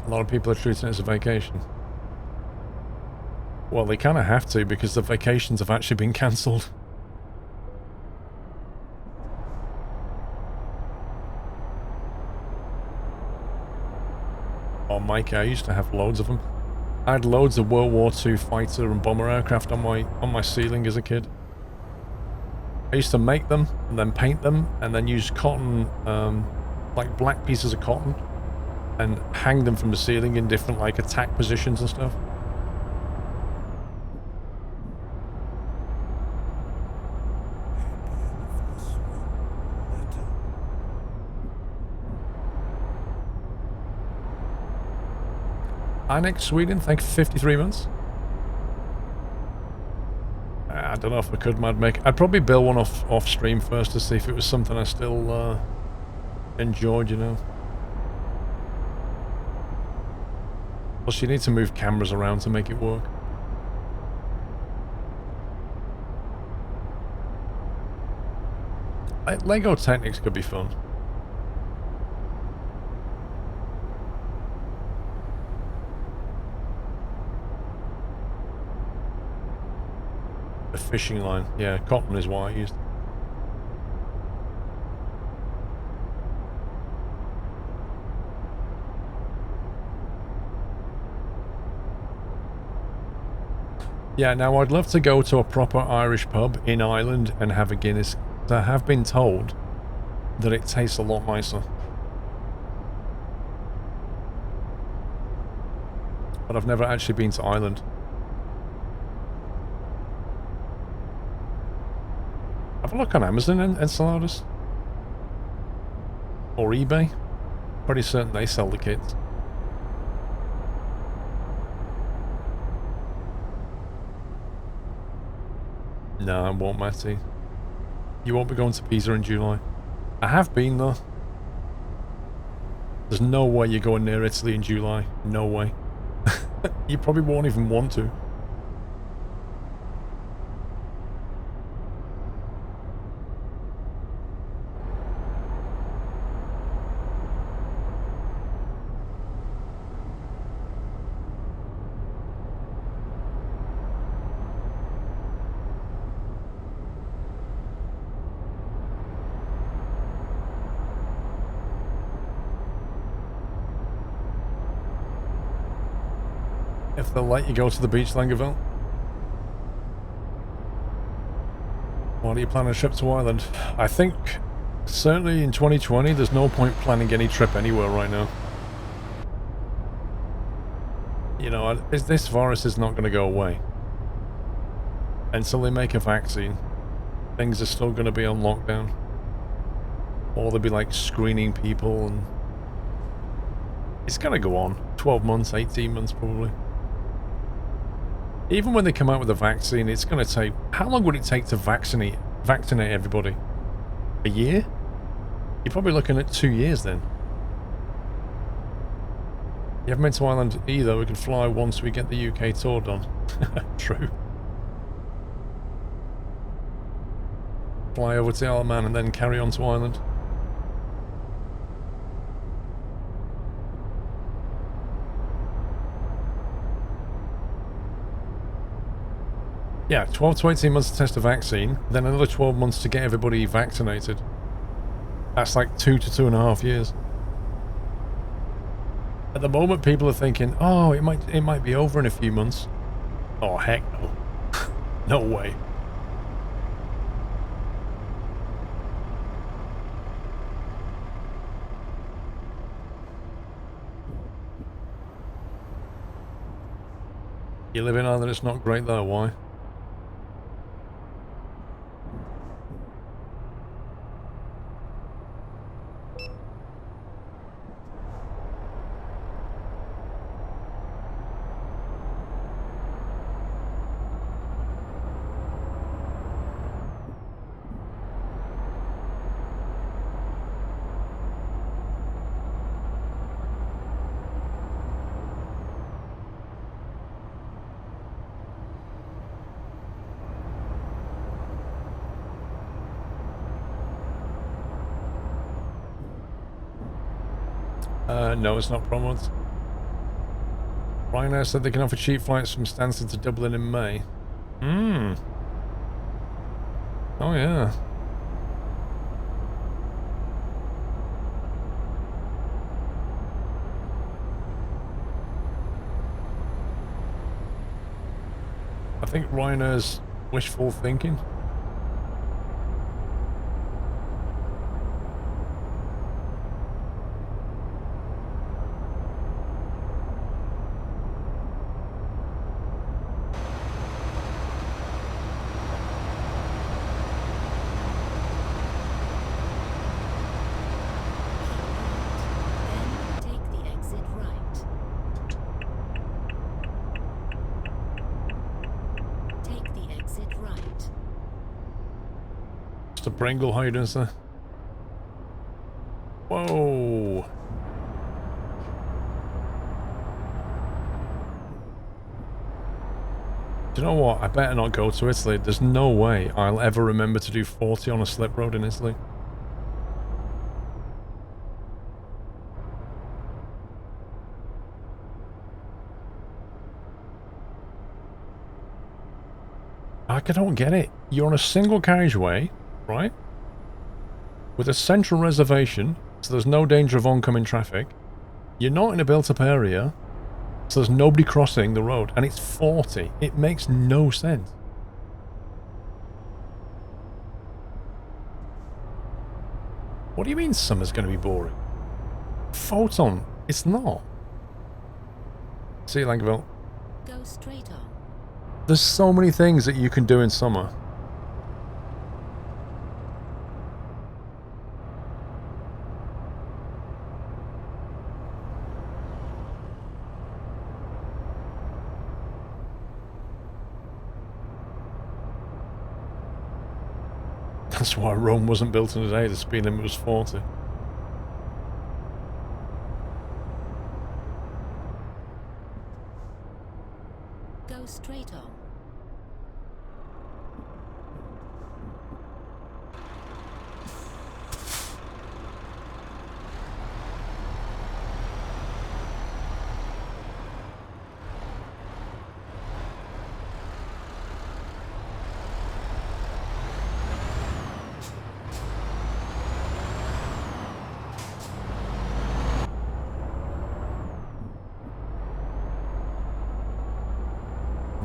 A lot of people are treating it as a vacation. Well, they kind of have to because the vacations have actually been cancelled. Oh, Mike, I used to have loads of them. I had loads of World War II fighter and bomber aircraft on my ceiling as a kid. I used to make them and then paint them and then use cotton, like black pieces of cotton, and hang them from the ceiling in different like attack positions and stuff. Annex Sweden, thank you for 53 months. I don't know if I could, Mad Mick. I'd probably build one off stream first to see if it was something I still enjoyed, you know. Plus you need to move cameras around to make it work. Lego Technics could be fun. A fishing line. Yeah, cotton is what I used. Yeah, now I'd love to go to a proper Irish pub in Ireland and have a Guinness. I have been told that it tastes a lot nicer. But I've never actually been to Ireland. Have a look on Amazon and Enceladus. Or eBay. Pretty certain they sell the kits. No, I won't, Matty. You won't be going to Pisa in July. I have been, though. There's no way you're going near Italy in July. No way. You probably won't even want to. If they'll let you go to the beach, Langerville. Why do you plan a trip to Ireland? I think certainly in 2020 there's no point planning any trip anywhere right now. You know, this virus is not going to go away. Until they make a vaccine, things are still going to be on lockdown. Or they'll be like screening people and... It's going to go on. 12 months, 18 months probably. Even when they come out with a vaccine, it's going to take... How long would it take to vaccinate everybody? A year? You're probably looking at 2 years then. You haven't been to Ireland either. We can fly once we get the UK tour done. True. Fly over to the Isle of Man and then carry on to Ireland. Yeah, 12 to 18 months to test a vaccine, then another 12 months to get everybody vaccinated. That's like 2 to 2.5 years. At the moment, people are thinking, oh, it might be over in a few months. Oh, heck no. No way. You live in Ireland, it's not great though, why? No, it's not promoted. Ryanair said they can offer cheap flights from Stansted to Dublin in May. Hmm. Oh yeah. I think Ryanair's wishful thinking. Pringle, how you doing, sir? Whoa! Do you know what? I better not go to Italy. There's no way I'll ever remember to do 40 on a slip road in Italy. I don't get it. You're on a single carriageway, right? With a central reservation, so there's no danger of oncoming traffic. You're not in a built-up area, so there's nobody crossing the road, and it's 40. It makes no sense. What do you mean summer's going to be boring? Photon, it's not. See you, Langeville. Go straight on. There's so many things that you can do in summer. That's why Rome wasn't built in a day. The speed limit was 40. Go straight on.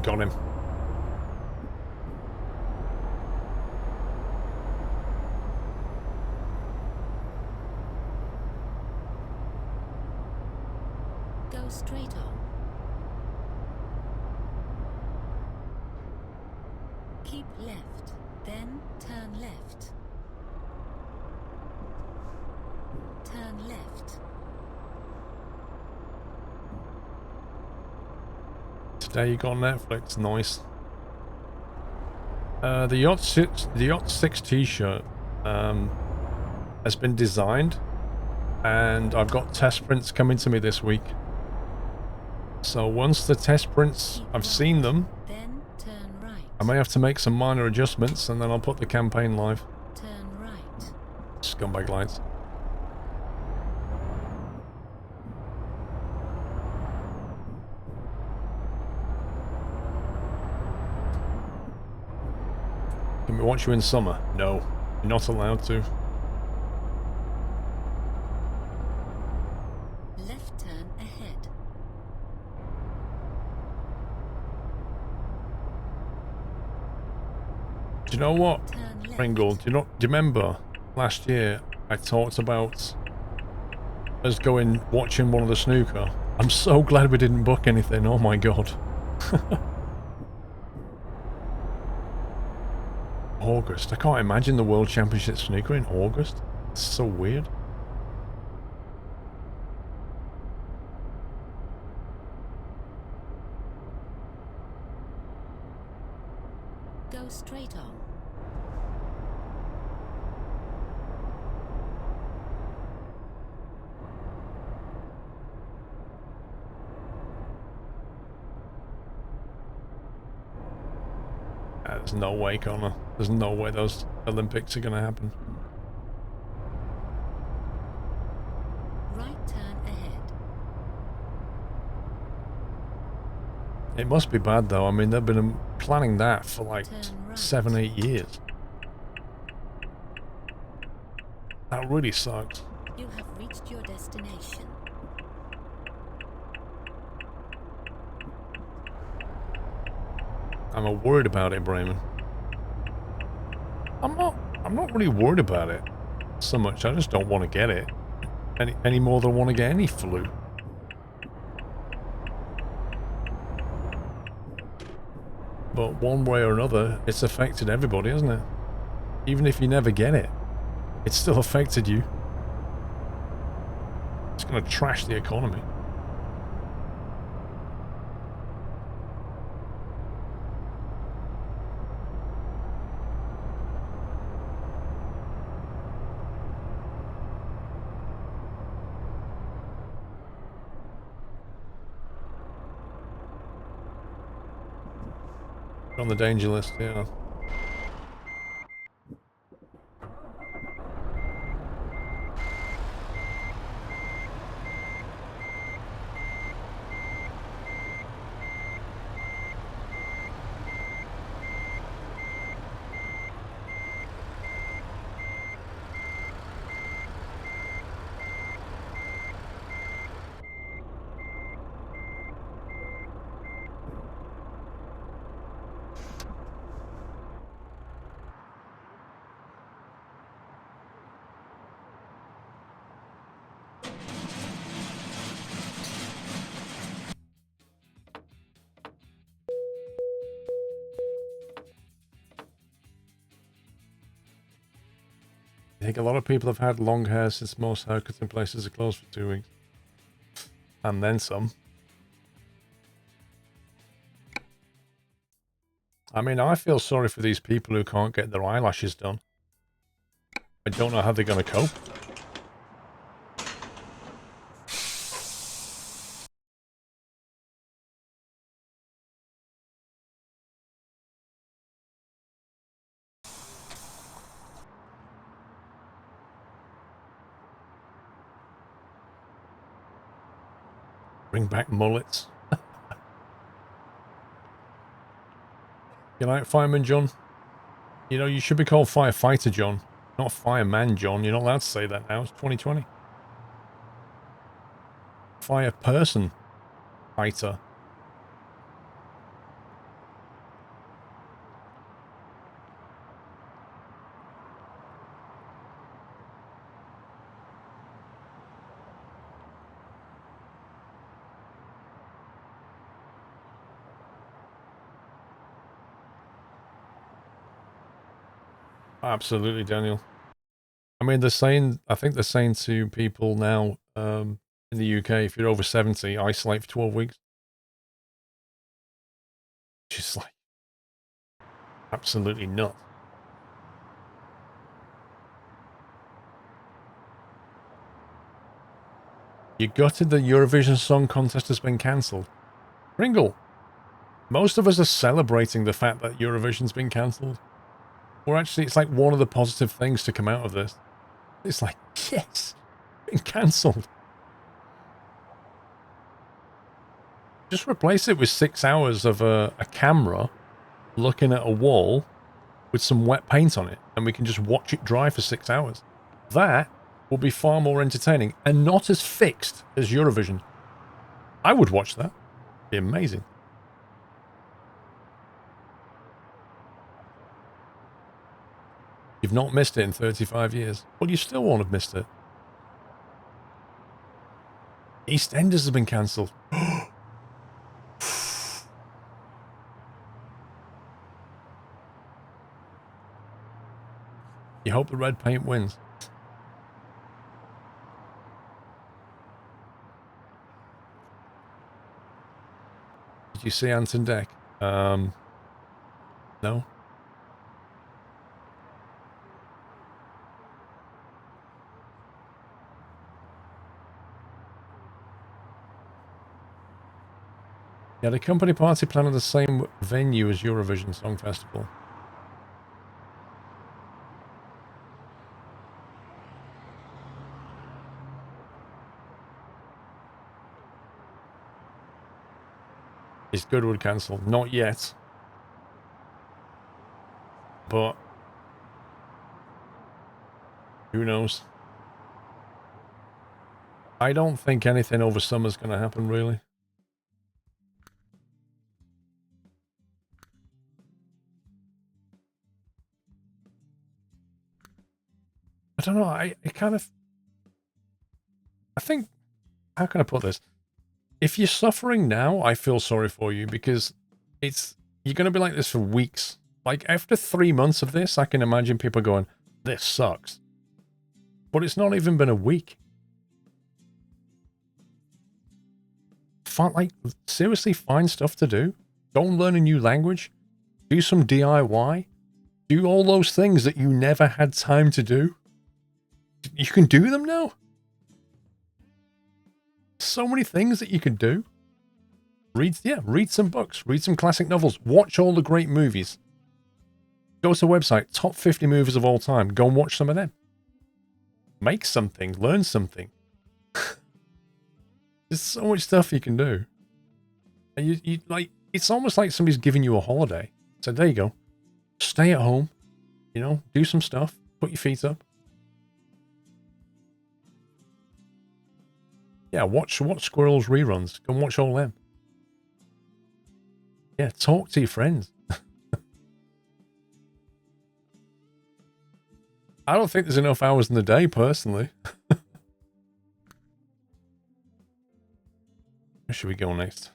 Got him. Go straight on. Keep left, then turn left. Turn left. Today you got Netflix, nice. The Yacht 6 t-shirt has been designed, and I've got test prints coming to me this week. So once the test prints, I've seen them, then turn right. I may have to make some minor adjustments, and then I'll put the campaign live. Turn right. Scumbag lights. Can we watch you in summer? No, you're not allowed to. Left turn ahead. Do you know what, Pringle? Do you remember last year I talked about us going watching one of the snooker? I'm so glad we didn't book anything. Oh my god. August. I can't imagine the World Championship snooker in August. It's so weird. Go straight on. There's no way, Connor. There's no way those Olympics are going to happen. Right turn ahead. It must be bad though. I mean, they've been planning that for like 7-8 years. That really sucks. You have reached your destination. I'm worried about it, Brayman. I'm not really worried about it so much. I just don't want to get it any more than I want to get any flu. But one way or another, it's affected everybody, hasn't it? Even if you never get it, it's still affected you. It's going to trash the economy. On the danger list, yeah. I think a lot of people have had long hair since most haircuts in places are closed for 2 weeks. And then some. I mean, I feel sorry for these people who can't get their eyelashes done. I don't know how they're going to cope. Bring back mullets. You like Fireman John? You know, you should be called Firefighter John, not Fireman John. You're not allowed to say that now. It's 2020. Fire person fighter. Absolutely, Daniel. I mean, they're saying, I think they're saying to people now in the UK, if you're over 70, isolate for 12 weeks. Just like absolutely nuts. You gutted the Eurovision Song Contest has been cancelled. Pringle, most of us are celebrating the fact that Eurovision's been cancelled. Or actually, it's like one of the positive things to come out of this. It's like, yes, been cancelled. Just replace it with 6 hours of a camera looking at a wall with some wet paint on it, and we can just watch it dry for 6 hours. That will be far more entertaining and not as fixed as Eurovision. I would watch that. It'd be amazing. You've not missed it in 35 years. Well, you still won't have missed it. EastEnders has been cancelled. You hope the red paint wins. Did you see Anton Deck? No. Yeah, the company party planned at the same venue as Eurovision Song Festival. Is Goodwood cancelled? Not yet. But who knows? I don't think anything over summer's going to happen, really. I don't know. I think, how can I put this? If you're suffering now, I feel sorry for you because you're going to be like this for weeks. Like, after 3 months of this, I can imagine people going, this sucks. But it's not even been a week. Seriously, find stuff to do. Go and learn a new language. Do some DIY. Do all those things that you never had time to do. You can do them now. So many things that you can do. Read some books. Read some classic novels. Watch all the great movies. Go to the website, top 50 movies of all time. Go and watch some of them. Make something. Learn something. There's so much stuff you can do. And you like, it's almost like somebody's giving you a holiday. So there you go. Stay at home. You know, do some stuff. Put your feet up. Yeah, watch Squirrels reruns. Go and watch all them. Yeah, talk to your friends. I don't think there's enough hours in the day, personally. Where should we go next?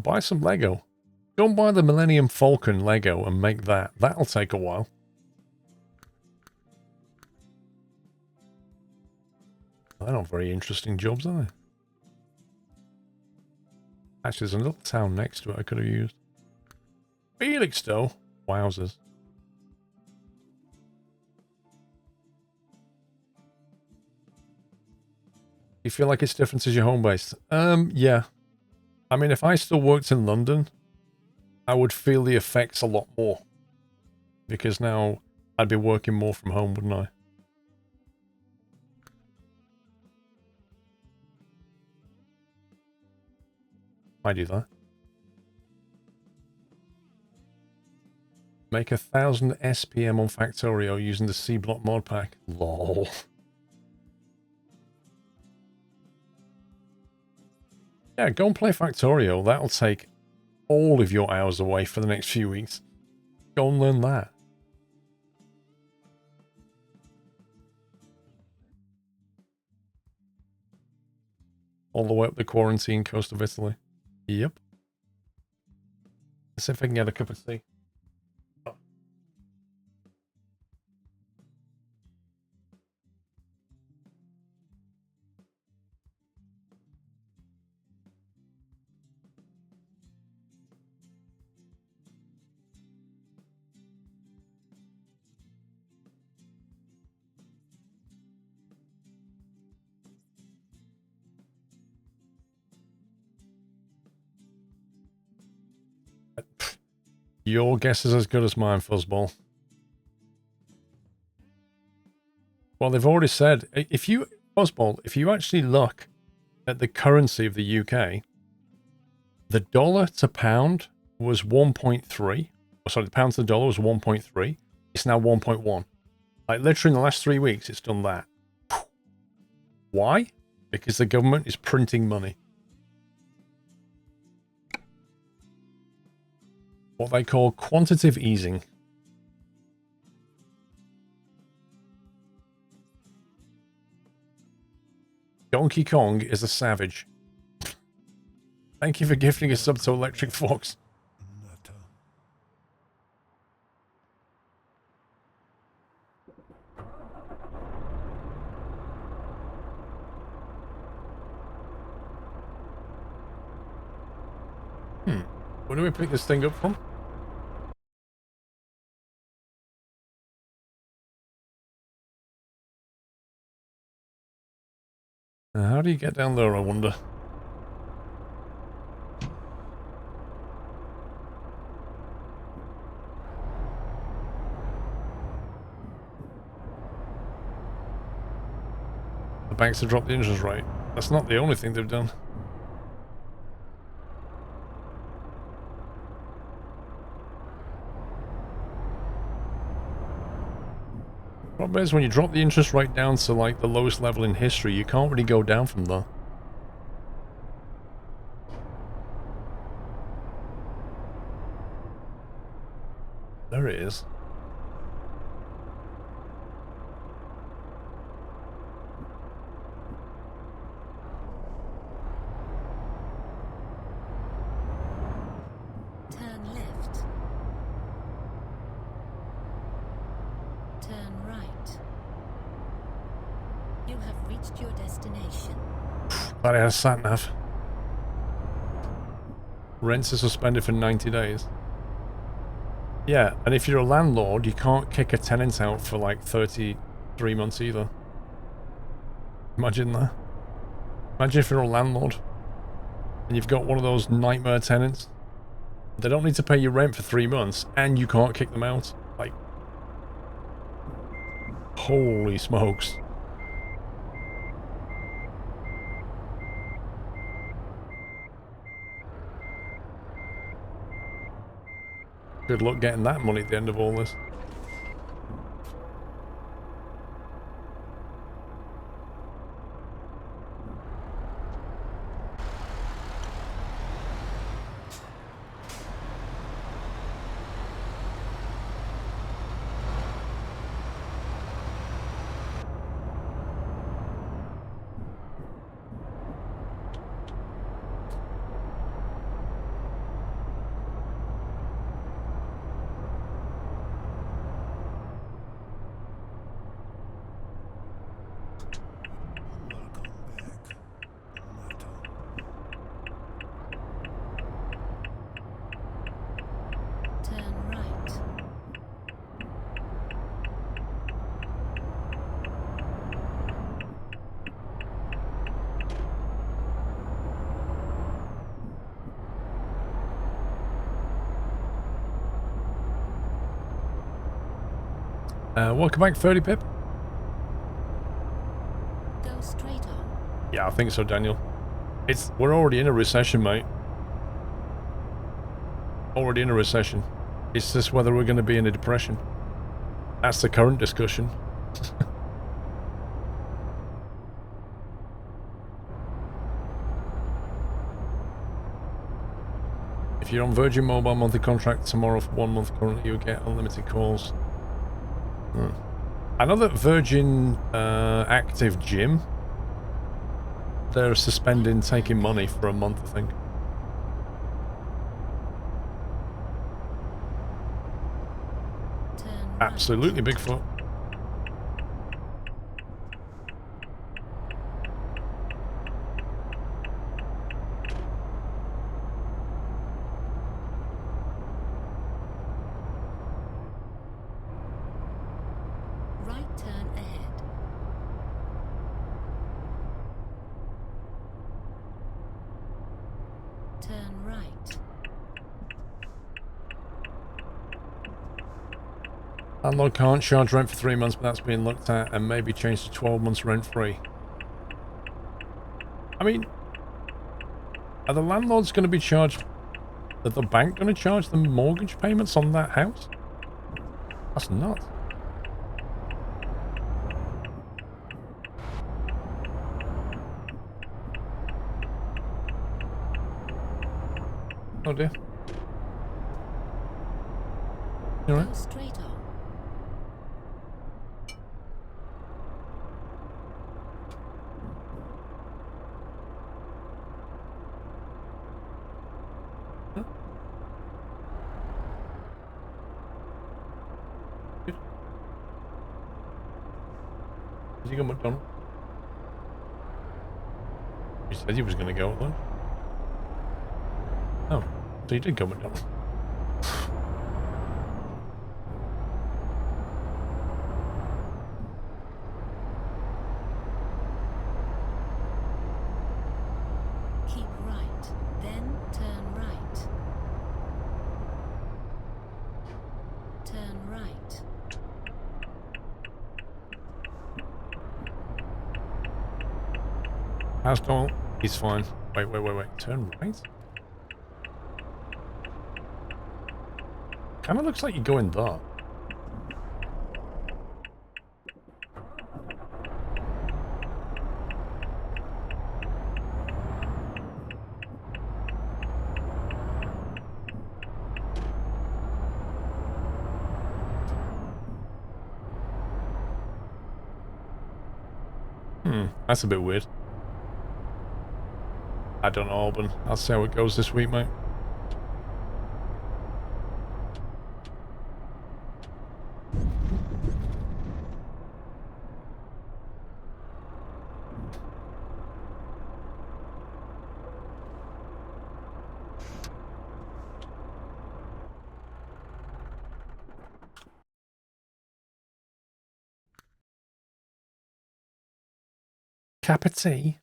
Buy some Lego. Go and buy the Millennium Falcon Lego and make that. That'll take a while. They're not very interesting jobs, are they? Actually, there's a little town next to it I could have used. Felixstowe? Wowzers. You feel like it's different as your home base? Yeah. I mean, if I still worked in London, I would feel the effects a lot more. Because now I'd be working more from home, wouldn't I? I do that. Make 1,000 SPM on Factorio using the C-Block mod pack. LOL. Yeah, go and play Factorio. That'll take all of your hours away for the next few weeks. Go and learn that. All the way up the quarantine coast of Italy. Yep. Let's see if I can get a cup of tea. Your guess is as good as mine, Fuzzball. Well, they've already said, Fuzzball, if you actually look at the currency of the UK, the dollar to pound was 1.3. Oh, sorry, the pound to the dollar was 1.3. It's now 1.1. Like, literally in the last 3 weeks, it's done that. Why? Because the government is printing money. What they call quantitative easing. Donkey Kong is a savage. Thank you for gifting a sub to Electric Fox. Where do we pick this thing up from? How do you get down there, I wonder? the banks have dropped the interest rate. That's not the only thing they've done. Problem is, when you drop the interest rate down to like the lowest level in history, you can't really go down from there. There it is. Turn left. Turn right. You have reached your destination. Glad it has sat-nav. Rents are suspended for 90 days. Yeah, and if you're a landlord, you can't kick a tenant out for like 33 months either. Imagine that. Imagine if you're a landlord and you've got one of those nightmare tenants. They don't need to pay you rent for 3 months and you can't kick them out. Like, holy smokes. Good luck getting that money at the end of all this. Welcome back, 30 Pip. Go straight on. Yeah, I think so, Daniel. We're already in a recession, mate. Already in a recession. It's just whether we're going to be in a depression. That's the current discussion. If you're on Virgin Mobile monthly contract tomorrow for 1 month currently, you'll get unlimited calls. I know that Virgin Active Gym, they're suspending taking money for a month, I think. Turn Absolutely, Bigfoot. right turn ahead. Turn right. Landlord can't charge rent for 3 months, but that's being looked at and maybe changed to 12 months rent-free. I mean, are the landlords going to be charged... Are the bank going to charge them mortgage payments on that house? That's nuts. Oh dear. You alright? Go straight on. Good. Did you go McDonald? You said you was going to go at lunch. Oh, so you did go McDonald. Keep right, then turn right. Turn right. How's Donald? He's fine. Wait. Turn right? Kind of looks like you're going there. That's a bit weird. I don't know, Alban. I'll see how it goes this week, mate. Cup of tea.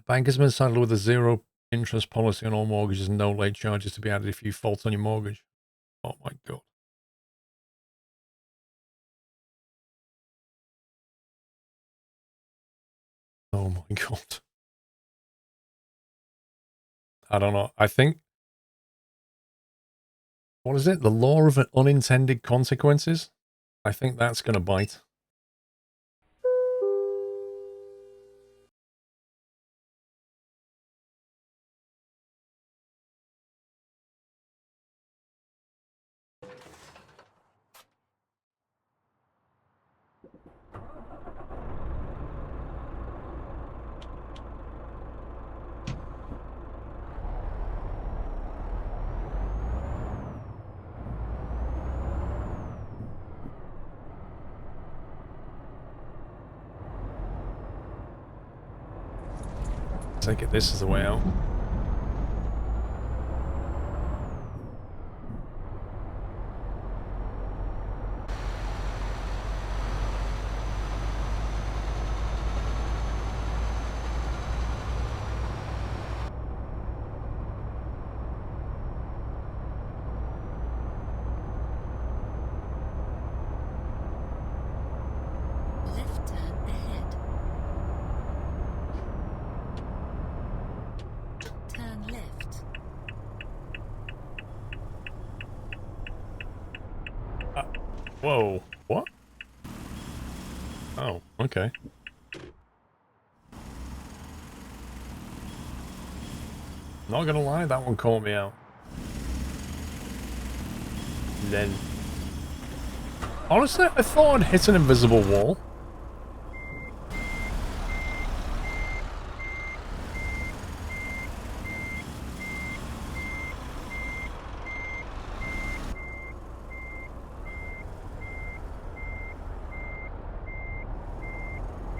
Bankers have been saddled with a zero interest policy on all mortgages and no late charges to be added if you fault on your mortgage. Oh my god. Oh my god. I don't know. I think... What is it? The law of unintended consequences? I think that's going to bite. Take it this is the way out. Left turn ahead. Turn left. Whoa. What? Oh, okay. Not gonna lie, that one caught me out. Then... Honestly, I thought I'd hit an invisible wall.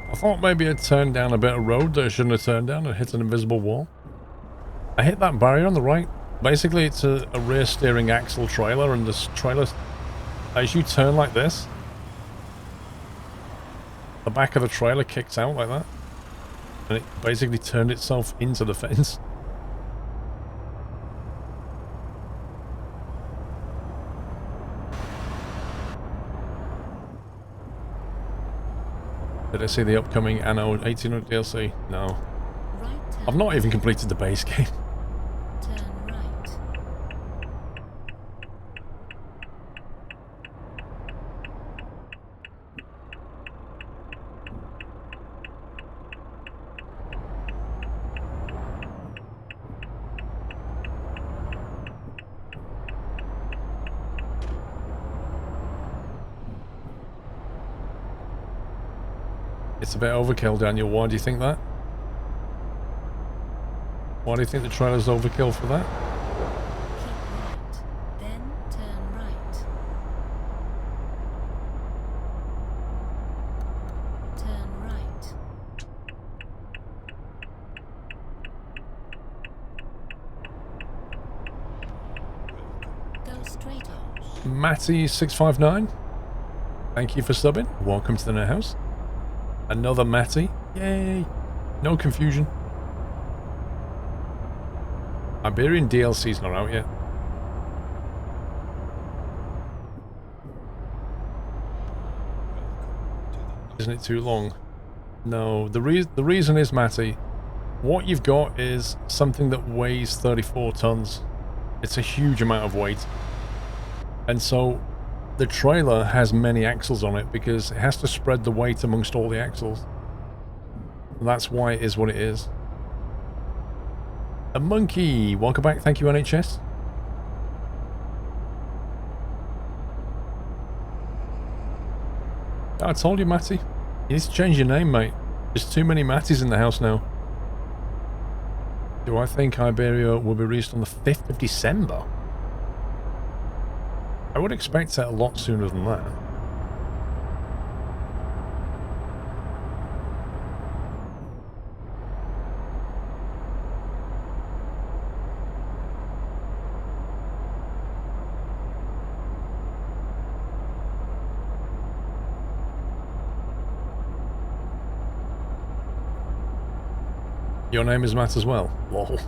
I thought maybe I'd turned down a bit of road that I shouldn't have turned down and hit an invisible wall. I hit that barrier on the right. Basically, it's a rear steering axle trailer, and this trailer, as you turn like this, the back of the trailer kicks out like that, and it basically turned itself into the fence. Did I see the upcoming Anno 1800 DLC? No. Right turn. I've not even completed the base game. Turn right. It's a bit overkill, Daniel. Why do you think that? Why do you think the trailer's overkill for that? Keep right. Then turn right. Turn right. Go straight on. Matty659, thank you for subbing. Welcome to the net house. Another Matty. Yay! No confusion. Iberian DLC's not out yet. Isn't it too long? No, the reason is, Matty, what you've got is something that weighs 34 tons. It's a huge amount of weight. And so the trailer has many axles on it because it has to spread the weight amongst all the axles. And that's why it is what it is. A monkey! Welcome back, thank you NHS. I told you, Matty. You need to change your name, mate. There's too many Matties in the house now. Do I think Iberia will be released on the 5th of December? I would expect it a lot sooner than that. Your name is Matt as well? Lol.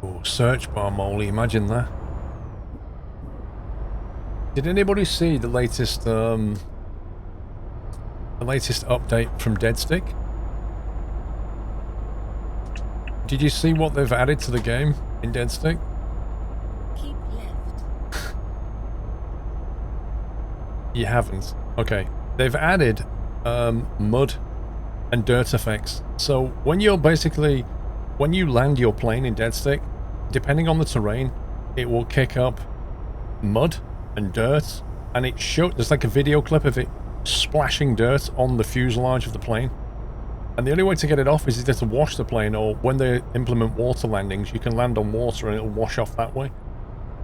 Oh, search bar moly, imagine that. Did anybody see the latest update from Deadstick? Did you see what they've added to the game in Deadstick? Keep left. You haven't? Okay. They've added mud and dirt effects. So when you're basically, when you land your plane in Deadstick, depending on the terrain, it will kick up mud and dirt, and there's like a video clip of it splashing dirt on the fuselage of the plane. And the only way to get it off is either to wash the plane, or when they implement water landings, you can land on water and it'll wash off that way.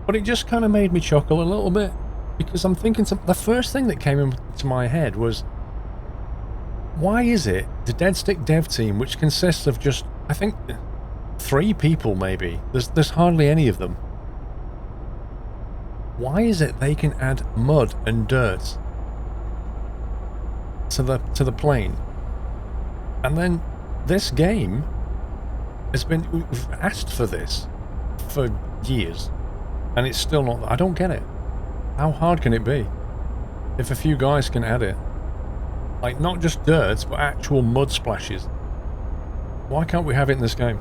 But it just kind of made me chuckle a little bit, because I'm thinking, the first thing that came into my head was, why is it the Deadstick dev team, which consists of just, I think, 3 people maybe, there's hardly any of them. Why is it they can add mud and dirt to the plane? And then this game has we've asked for this for years, and it's still not. I don't get it. How hard can it be if a few guys can add it? Like, not just dirt, but actual mud splashes. Why can't we have it in this game?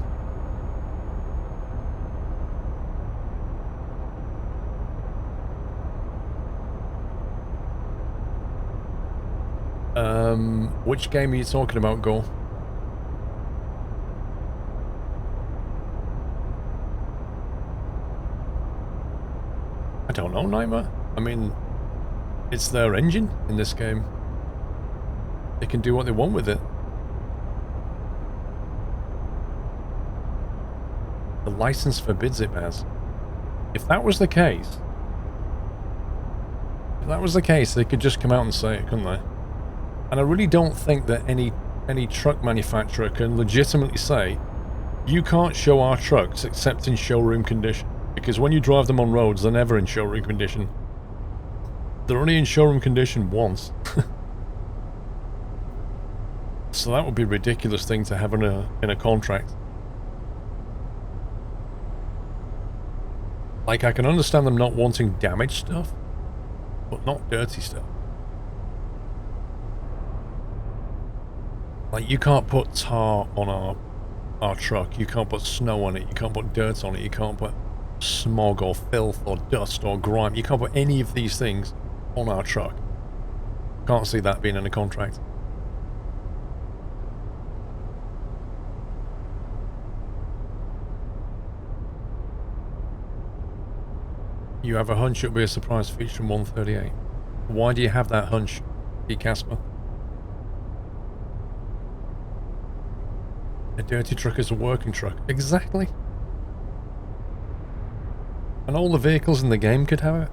Which game are you talking about, Gore? I don't know, Nightmare. I mean, it's their engine in this game. They can do what they want with it. The license forbids it, Baz. If that was the case, they could just come out and say it, couldn't they? And I really don't think that any truck manufacturer can legitimately say, you can't show our trucks except in showroom condition. Because when you drive them on roads, they're never in showroom condition. They're only in showroom condition once. So that would be a ridiculous thing to have in a contract. Like, I can understand them not wanting damaged stuff, but not dirty stuff. Like, you can't put tar on our truck, you can't put snow on it, you can't put dirt on it, you can't put smog or filth or dust or grime, you can't put any of these things on our truck. Can't see that being in a contract. You have a hunch it'll be a surprise feature in 138. Why do you have that hunch, D. Casper? A dirty truck is a working truck. Exactly. And all the vehicles in the game could have it.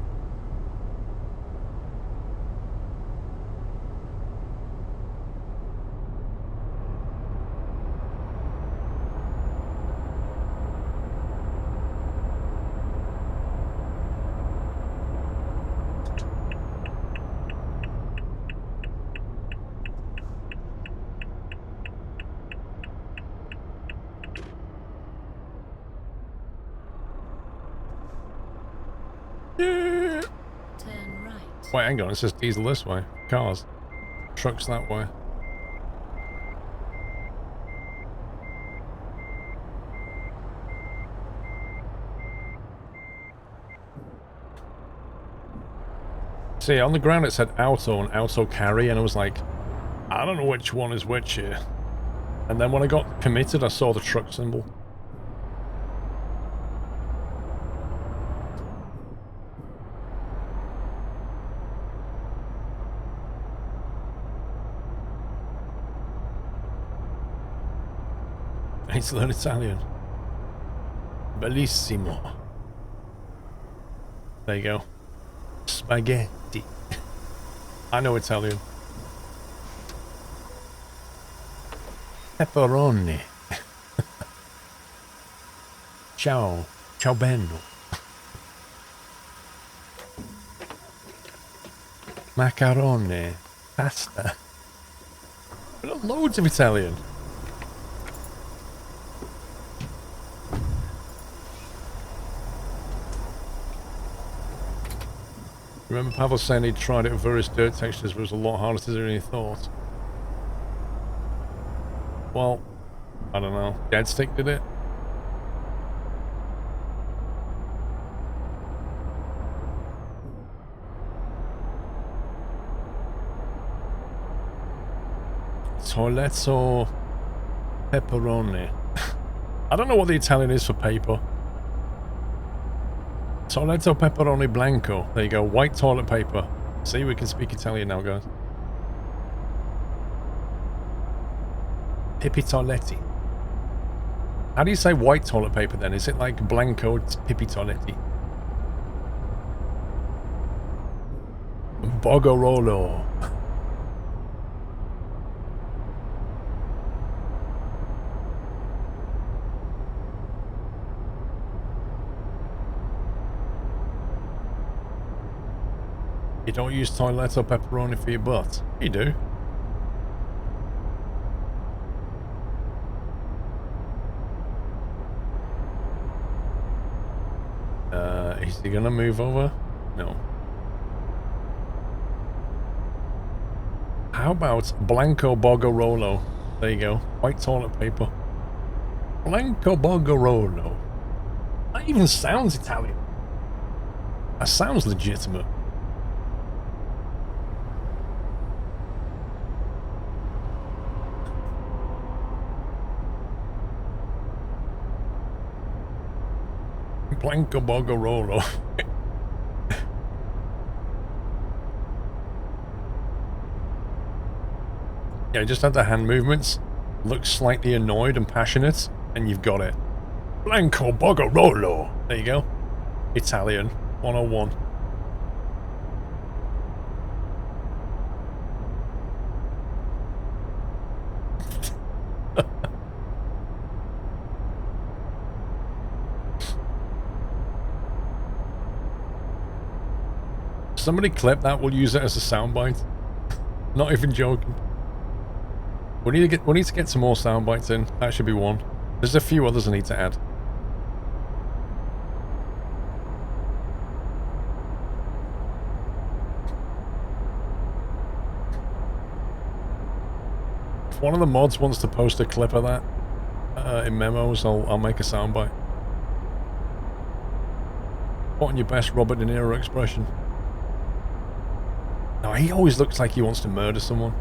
Wait, hang on, it says diesel this way. Cars. Trucks that way. See, on the ground it said auto and auto carry, and I was like, I don't know which one is which here. And then when I got committed, I saw the truck symbol. I need to learn Italian. Bellissimo. There you go. Spaghetti. I know Italian. Pepperoni. Ciao. Ciao bello. Macaroni. Pasta. There are loads of Italian. Remember Pavel saying he'd tried it with various dirt textures, but it was a lot harder to do than he thought. Well, I don't know. Dead Stick did it? Toiletto pepperoni. I don't know what the Italian is for paper. Toiletto pepperoni blanco. There you go. White toilet paper. See, we can speak Italian now, guys. Pippi toiletti. How do you say white toilet paper then? Is it like blanco pippi toiletti? Bogorolo. You don't use toiletto pepperoni for your butt. You do. Is he gonna move over? No. How about Blanco Bogorolo? There you go. White toilet paper. Blanco Bogorolo. That even sounds Italian. That sounds legitimate. Blanco Bogorolo. Yeah, just have the hand movements. Look slightly annoyed and passionate, and you've got it. Blanco Bogorolo. There you go. Italian 101. Somebody clip that, we'll use it as a soundbite. Not even joking. We need to get some more sound bites in. That should be one. There's a few others I need to add. If one of the mods wants to post a clip of that in memos, I'll make a sound bite. Put on your best Robert De Niro expression. No, he always looks like he wants to murder someone.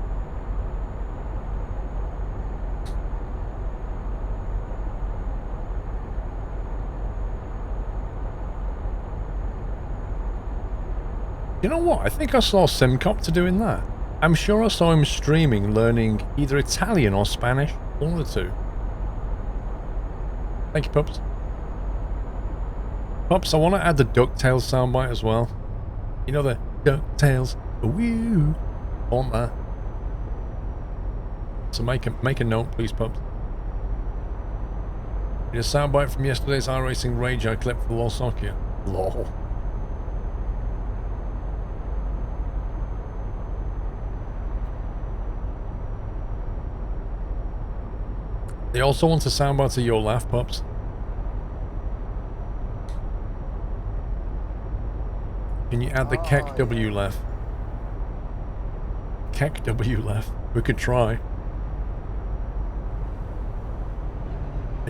You know what? I think I saw Simcopter doing that. I'm sure I saw him streaming, learning either Italian or Spanish. One of the two. Thank you, Pups. Pups, I want to add the DuckTales soundbite as well. You know the DuckTales. Woo! I want that. So make a note, please, Pups. Need a soundbite from yesterday's iRacing Rage I clipped for LOL Soccer. LOL. They also want a soundbite of your laugh, Pups. Can you add the Keck W laugh? Keck W left. We could try.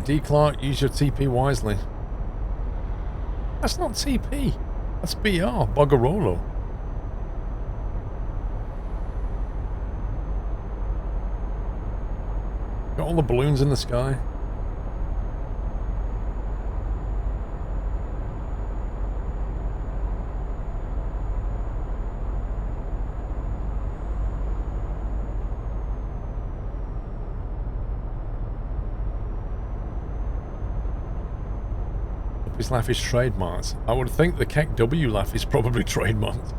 D. Clark, use your TP wisely. That's not TP. That's BR, Boggarolo. Got all the balloons in the sky. His laugh is trademarked. I would think the Keck W laugh is probably trademarked.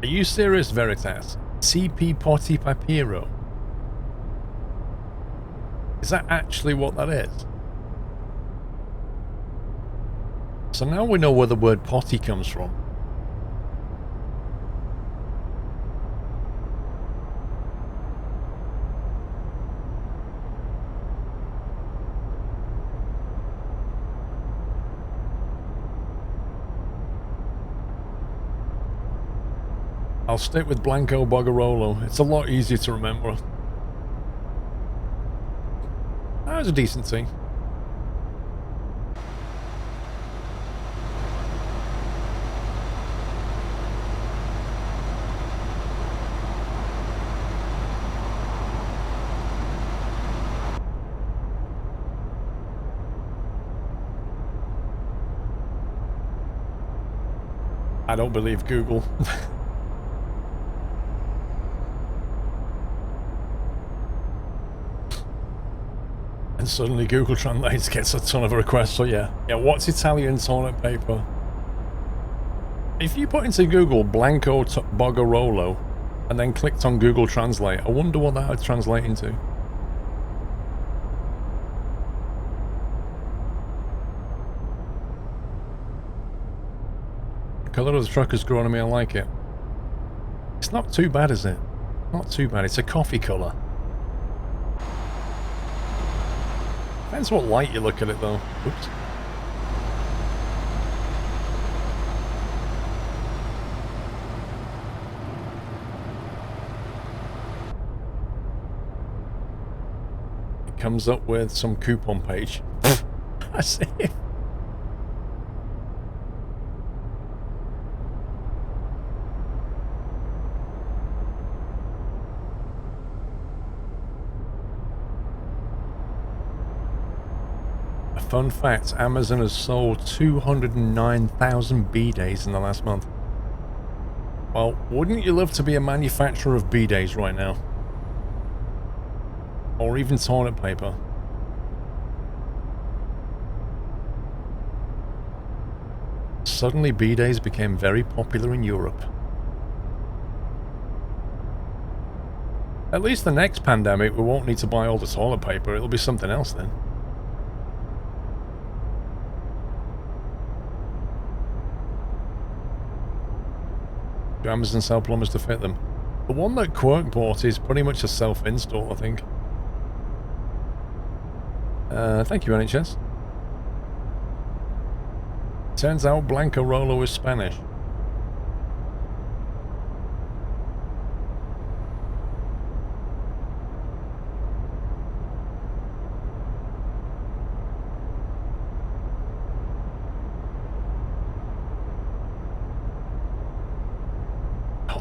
Are you serious, Veritas? CP Potty Papiro? Is that actually what that is? So now we know where the word potty comes from. I'll stick with Blanco Boggarolo. It's a lot easier to remember. That was a decent thing. I don't believe Google. And suddenly Google Translate gets a ton of requests, so yeah. Yeah, what's Italian toilet paper? If you put into Google Blanco Boggarolo and then clicked on Google Translate, I wonder what that would translate into. The colour of the truck has grown on me, I like it. It's not too bad, is it? Not too bad, it's a coffee colour. Depends what light you look at it though. Oops. It comes up with some coupon page. I see it. Fun fact, Amazon has sold 209,000 B-Days in the last month. Well, wouldn't you love to be a manufacturer of B-Days right now? Or even toilet paper? Suddenly B-Days became very popular in Europe. At least the next pandemic we won't need to buy all the toilet paper, it'll be something else then. Do Amazon sell plumbers to fit them? The one that Quirk bought is pretty much a self-install, I think. Thank you, NHS. Turns out Blanco Rolo is Spanish.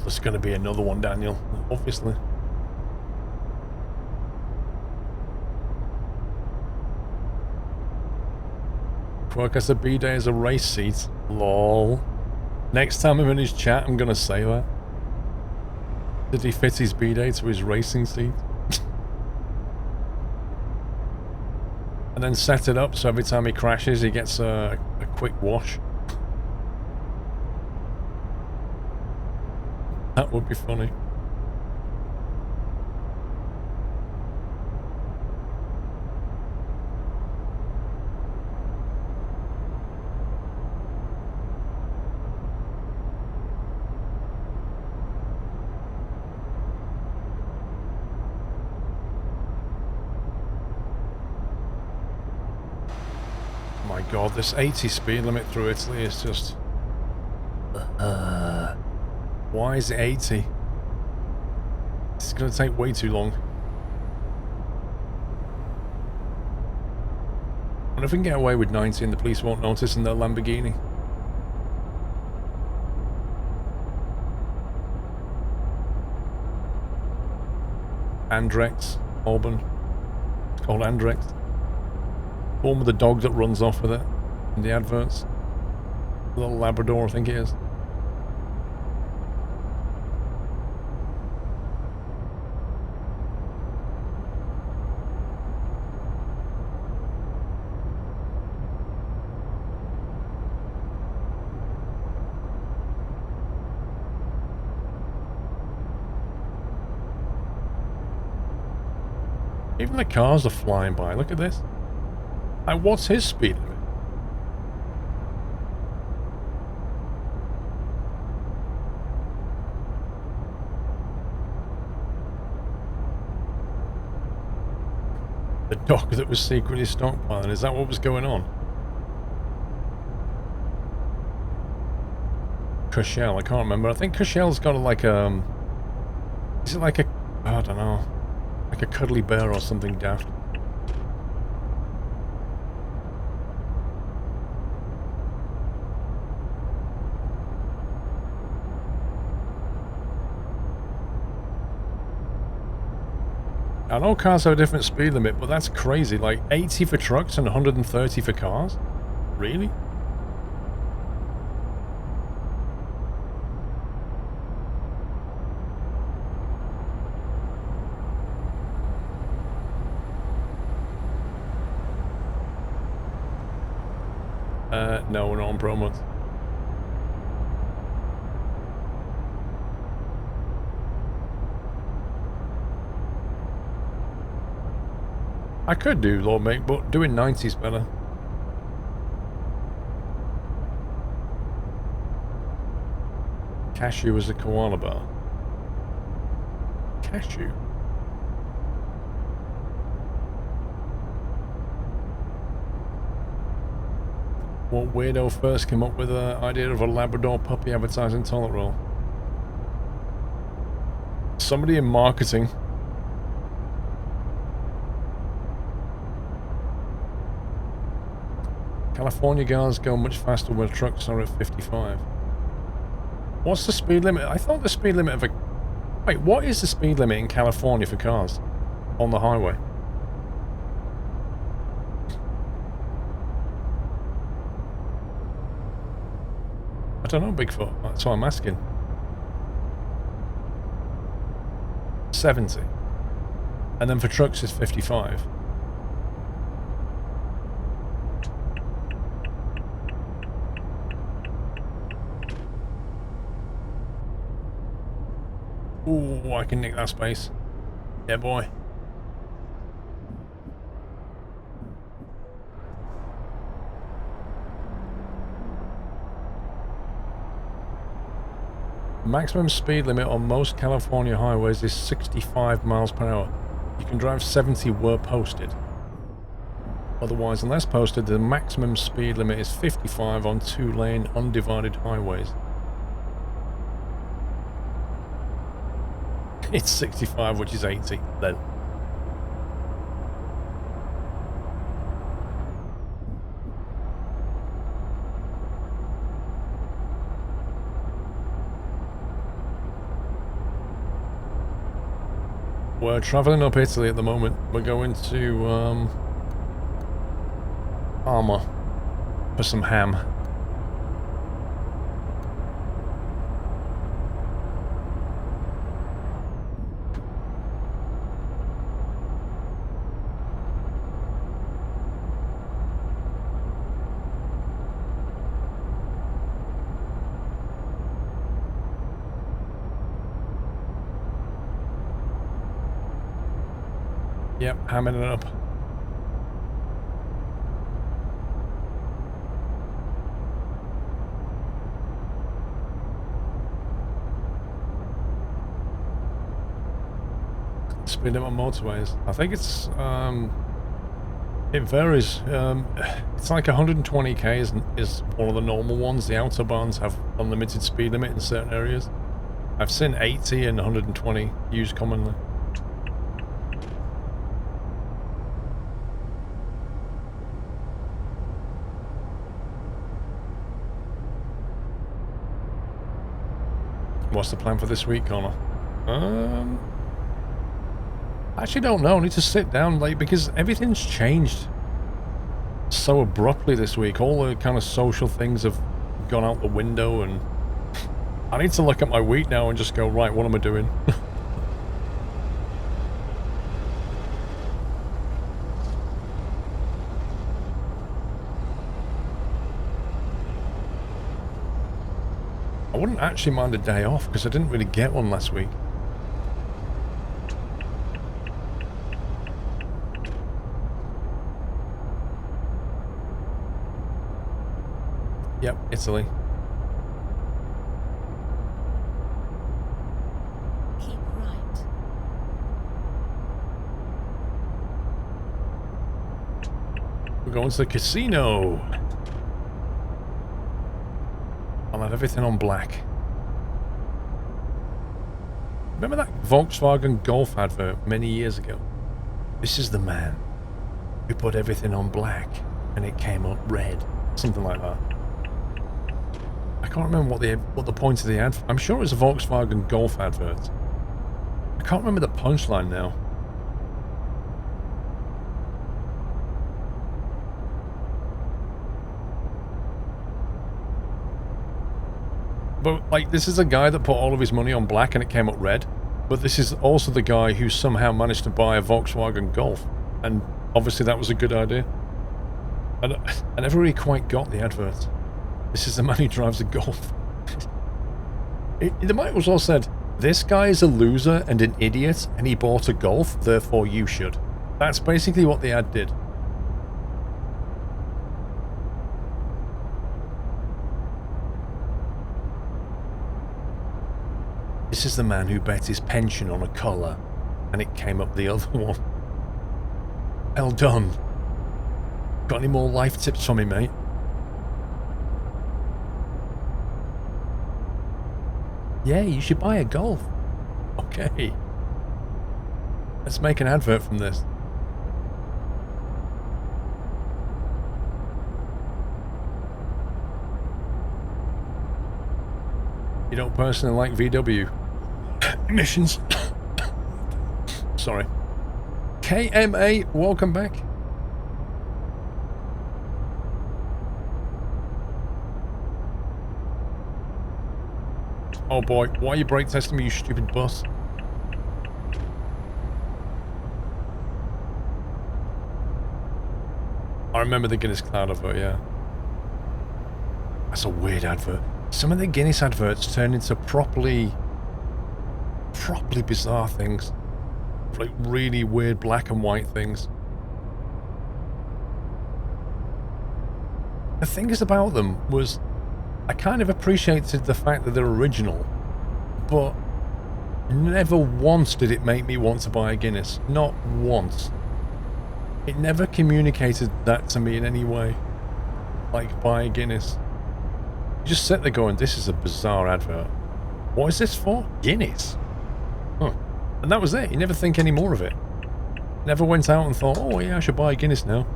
There's going to be another one, Daniel, obviously. Quirk has a B-Day as a race seat. Lol. Next time I'm in his chat, I'm going to say that. Did he fit his B-Day to his racing seat? And then set it up so every time he crashes, he gets a quick wash. That would be funny. God, this 80 speed limit through Italy is just... why is it 80? It's going to take way too long. I wonder if we can get away with 90 and the police won't notice in their Lamborghini. Andrex, Auburn. It's called Andrex. One with the dog that runs off with it in the adverts. A little Labrador, I think it is. Even the cars are flying by. Look at this. Like, what's his speed limit? The dog that was secretly stockpiling. Is that what was going on? Cushell, I can't remember. I think Cushell's got like is it like a... I don't know. Like a cuddly bear or something daft. I know cars have a different speed limit, but that's crazy. Like 80 for trucks and 130 for cars? Really? No, we're not on Pro Month. I could do Lord Mate, but doing 90's better. Cashew is a koala bar. Cashew? What weirdo first came up with the idea of a Labrador puppy advertising toilet roll? Somebody in marketing. California cars go much faster when trucks are at 55. What's the speed limit? I thought the speed limit of a... Wait, what is the speed limit in California for cars on the highway? I don't know, Bigfoot. That's what I'm asking. 70. And then for trucks it's 55. Ooh, I can nick that space. Yeah, boy. Maximum speed limit on most California highways is 65 miles per hour. You can drive 70 where posted. Otherwise, unless posted, the maximum speed limit is 55 on 2-lane undivided highways. It's 65, which is 80, then. We're travelling up Italy at the moment. We're going to, Parma for some ham. Yep, hamming it up. Speed up on motorways. I think it's It varies. It's like 120k is one of the normal ones. The autobahns have unlimited speed limit in certain areas. I've seen 80 and 120 used commonly. What's the plan for this week, Connor? I actually don't know. I need to sit down, like, because everything's changed so abruptly this week. All the kind of social things have gone out the window, and I need to look at my week now and just go, right, what am I doing? I wouldn't actually mind a day off because I didn't really get one last week. Yep, Italy. Keep right. We're going to the casino. I'll have everything on black. Remember that Volkswagen Golf advert many years ago? This is the man who put everything on black and it came up red. Something like that. I can't remember what the point of the ad. I'm sure it was a Volkswagen Golf advert. I can't remember the punchline now. But, like, this is a guy that put all of his money on black and it came up red. But this is also the guy who somehow managed to buy a Volkswagen Golf. And obviously that was a good idea. And I never really quite got the advert. This is the man who drives a Golf. They might as well said, this guy is a loser and an idiot and he bought a Golf, therefore you should. That's basically what the ad did. This is the man who bet his pension on a colour, and it came up the other one. Well done. Got any more life tips for me, mate? Yeah, you should buy a Golf. Okay. Let's make an advert from this. You don't personally like VW emissions? Sorry. KMA, welcome back. Oh boy, why are you brake testing me, you stupid bus? I remember the Guinness Cloud advert, yeah. That's a weird advert. Some of the Guinness adverts turn into properly bizarre things. Like really weird black and white things. The thing is about them was I kind of appreciated the fact that they're original, but never once did it make me want to buy a Guinness. Not once. It never communicated that to me in any way. Like, buy a Guinness. You just sit there going, this is a bizarre advert. What is this for? Guinness. Huh. And that was it. You never think any more of it. Never went out and thought, oh yeah, I should buy a Guinness now.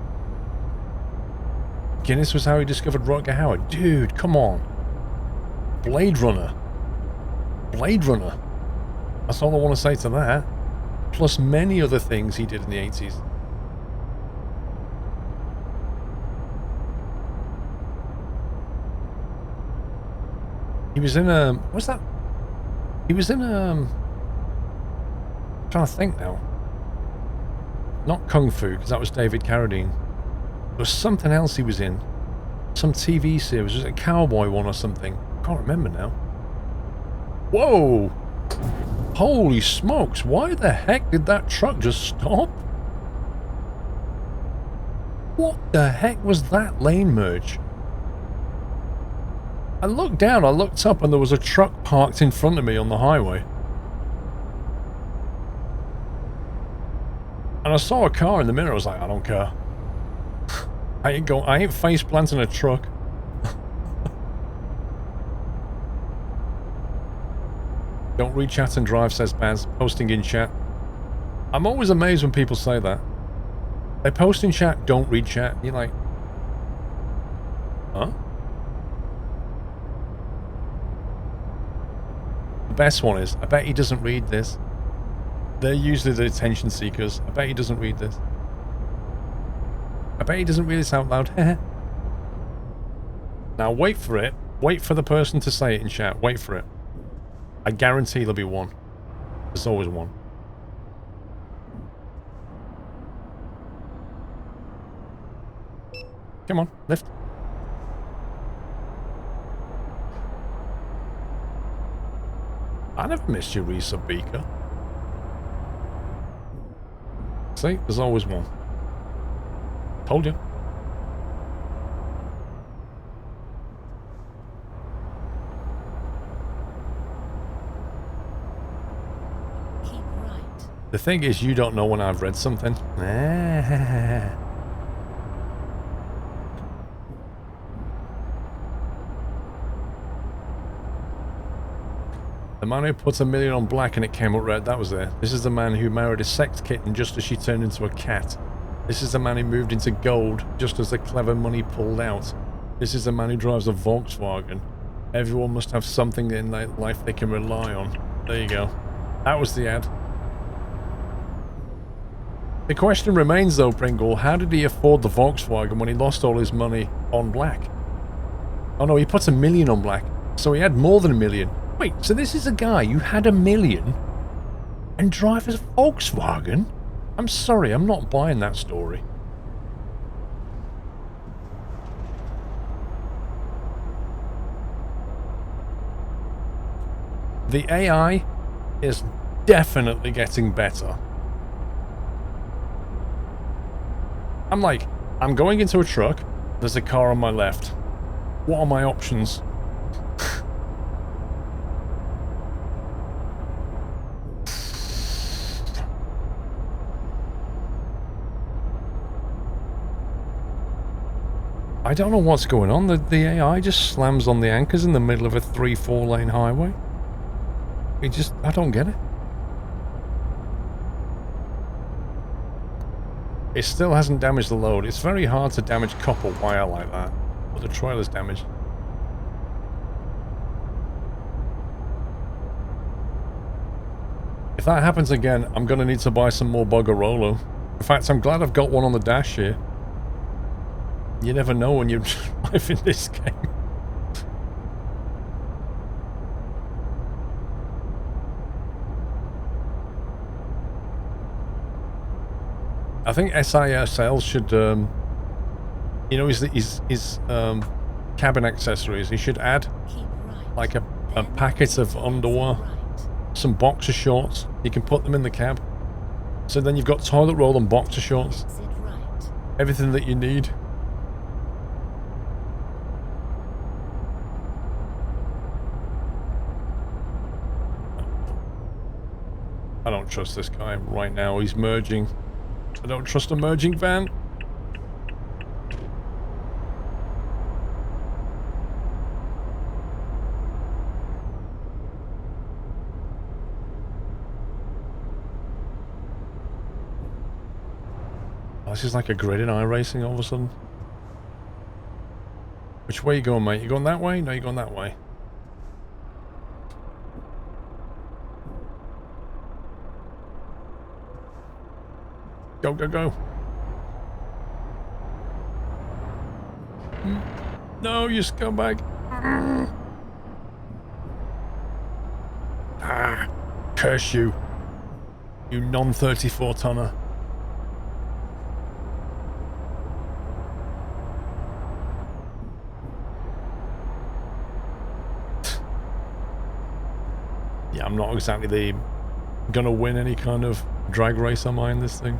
Guinness was how he discovered Rutger Hauer. Dude, come on. Blade Runner. Blade Runner. That's all I want to say to that. Plus many other things he did in the 80s. He was in what's that? He was in I'm trying to think now. Not Kung Fu, because that was David Carradine. There was something else he was in. Some TV series. Was it a cowboy one or something? Can't remember now. Whoa! Holy smokes, why the heck did that truck just stop? What the heck was that lane merge? I looked down, I looked up, and there was a truck parked in front of me on the highway. And I saw a car in the mirror, I was like, I don't care. I ain't face planting a truck. Don't read chat and drive, says Baz, posting in chat. I'm always amazed when people say that. They post in chat, don't read chat. You're like, huh? The best one is, I bet he doesn't read this. They're usually the attention seekers. I bet he doesn't read this. I bet he doesn't read this out loud. Now wait for it. Wait for the person to say it in chat. Wait for it. I guarantee there'll be one. There's always one. Come on, lift. I never missed you, Risa Beaker. See, there's always one. Told you. Keep right. The thing is, you don't know when I've read something. The man who put 1 million on black and it came up red, that was there. This is the man who married a sex kitten just as she turned into a cat. This is the man who moved into gold just as the clever money pulled out. This is the man who drives a Volkswagen. Everyone must have something in their life they can rely on. There you go. That was the ad. The question remains though, Pringle, how did he afford the Volkswagen when he lost all his money on black? Oh no, he put 1 million on black, so he had more than 1 million. Wait, so this is a guy who had 1 million and drives a Volkswagen? I'm sorry, I'm not buying that story. The AI is definitely getting better. I'm like, I'm going into a truck, there's a car on my left. What are my options? I don't know what's going on. The AI just slams on the anchors in the middle of a 3-4 lane highway. I don't get it. It still hasn't damaged the load. It's very hard to damage copper wire like that. But the trailer's damaged. If that happens again, I'm going to need to buy some more Buggerolo. In fact, I'm glad I've got one on the dash here. You never know when you're driving this game. I think SISL should, you know, his cabin accessories. He should add like a packet of underwear, some boxer shorts. You can put them in the cab. So then you've got toilet roll and boxer shorts. Everything that you need. I don't trust this guy right now. He's merging. I don't trust a merging van. Oh, this is like a grid in iRacing all of a sudden. Which way you going, mate? You going that way? No, you're going that way. Go, go, go. No, you scumbag. Ah, curse you. You non-34 tonner. Yeah, I'm not exactly gonna win any kind of drag race am I in this thing.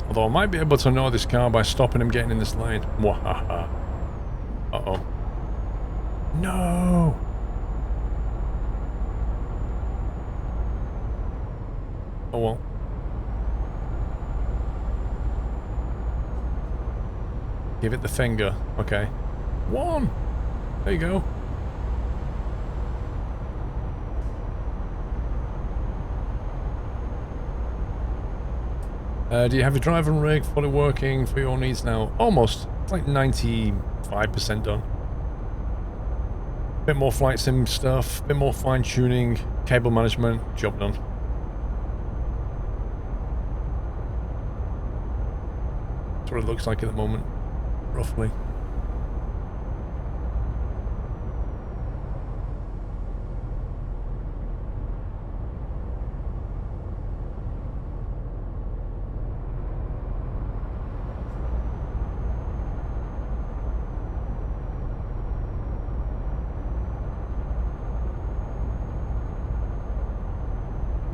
Although I might be able to know this car by stopping him getting in this lane. Wahaha. Uh-oh. No! Oh well. Give it the finger. Okay. 1! There you go. Do you have your driving rig fully working for your needs now? Almost. It's like 95% done. Bit more flight sim stuff, bit more fine tuning, cable management, job done. That's what it looks like at the moment, roughly.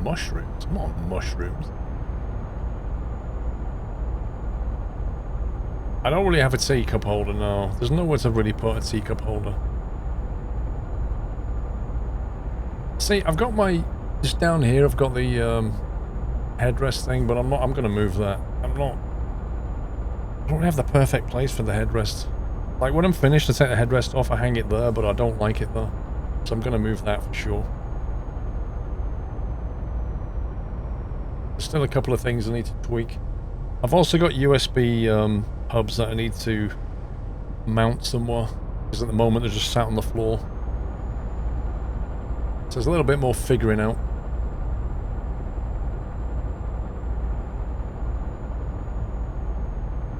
Mushrooms? Not mushrooms. I don't really have a teacup holder now. There's nowhere to really put a teacup holder. See, I've got my... Just down here, I've got the headrest thing, but I'm going to move that. I don't have the perfect place for the headrest. Like, when I'm finished, I take the headrest off, I hang it there, but I don't like it there. So I'm going to move that for sure. There's still a couple of things I need to tweak. I've also got USB hubs that I need to mount somewhere, because at the moment they're just sat on the floor. So there's a little bit more figuring out.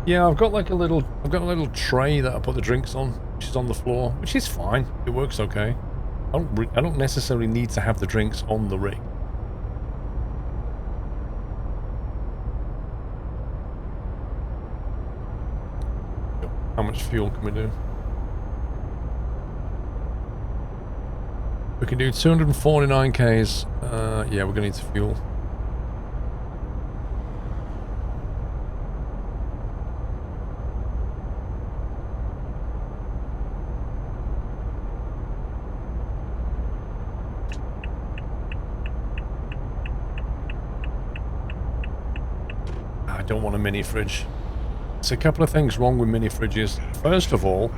Yeah, I've got a little tray that I put the drinks on, which is on the floor, which is fine. It works okay. I don't necessarily need to have the drinks on the rig. How much fuel can we do? We can do 249 Ks. Yeah, we're gonna need to fuel. I don't want a mini fridge. There's a couple of things wrong with mini fridges. First of all,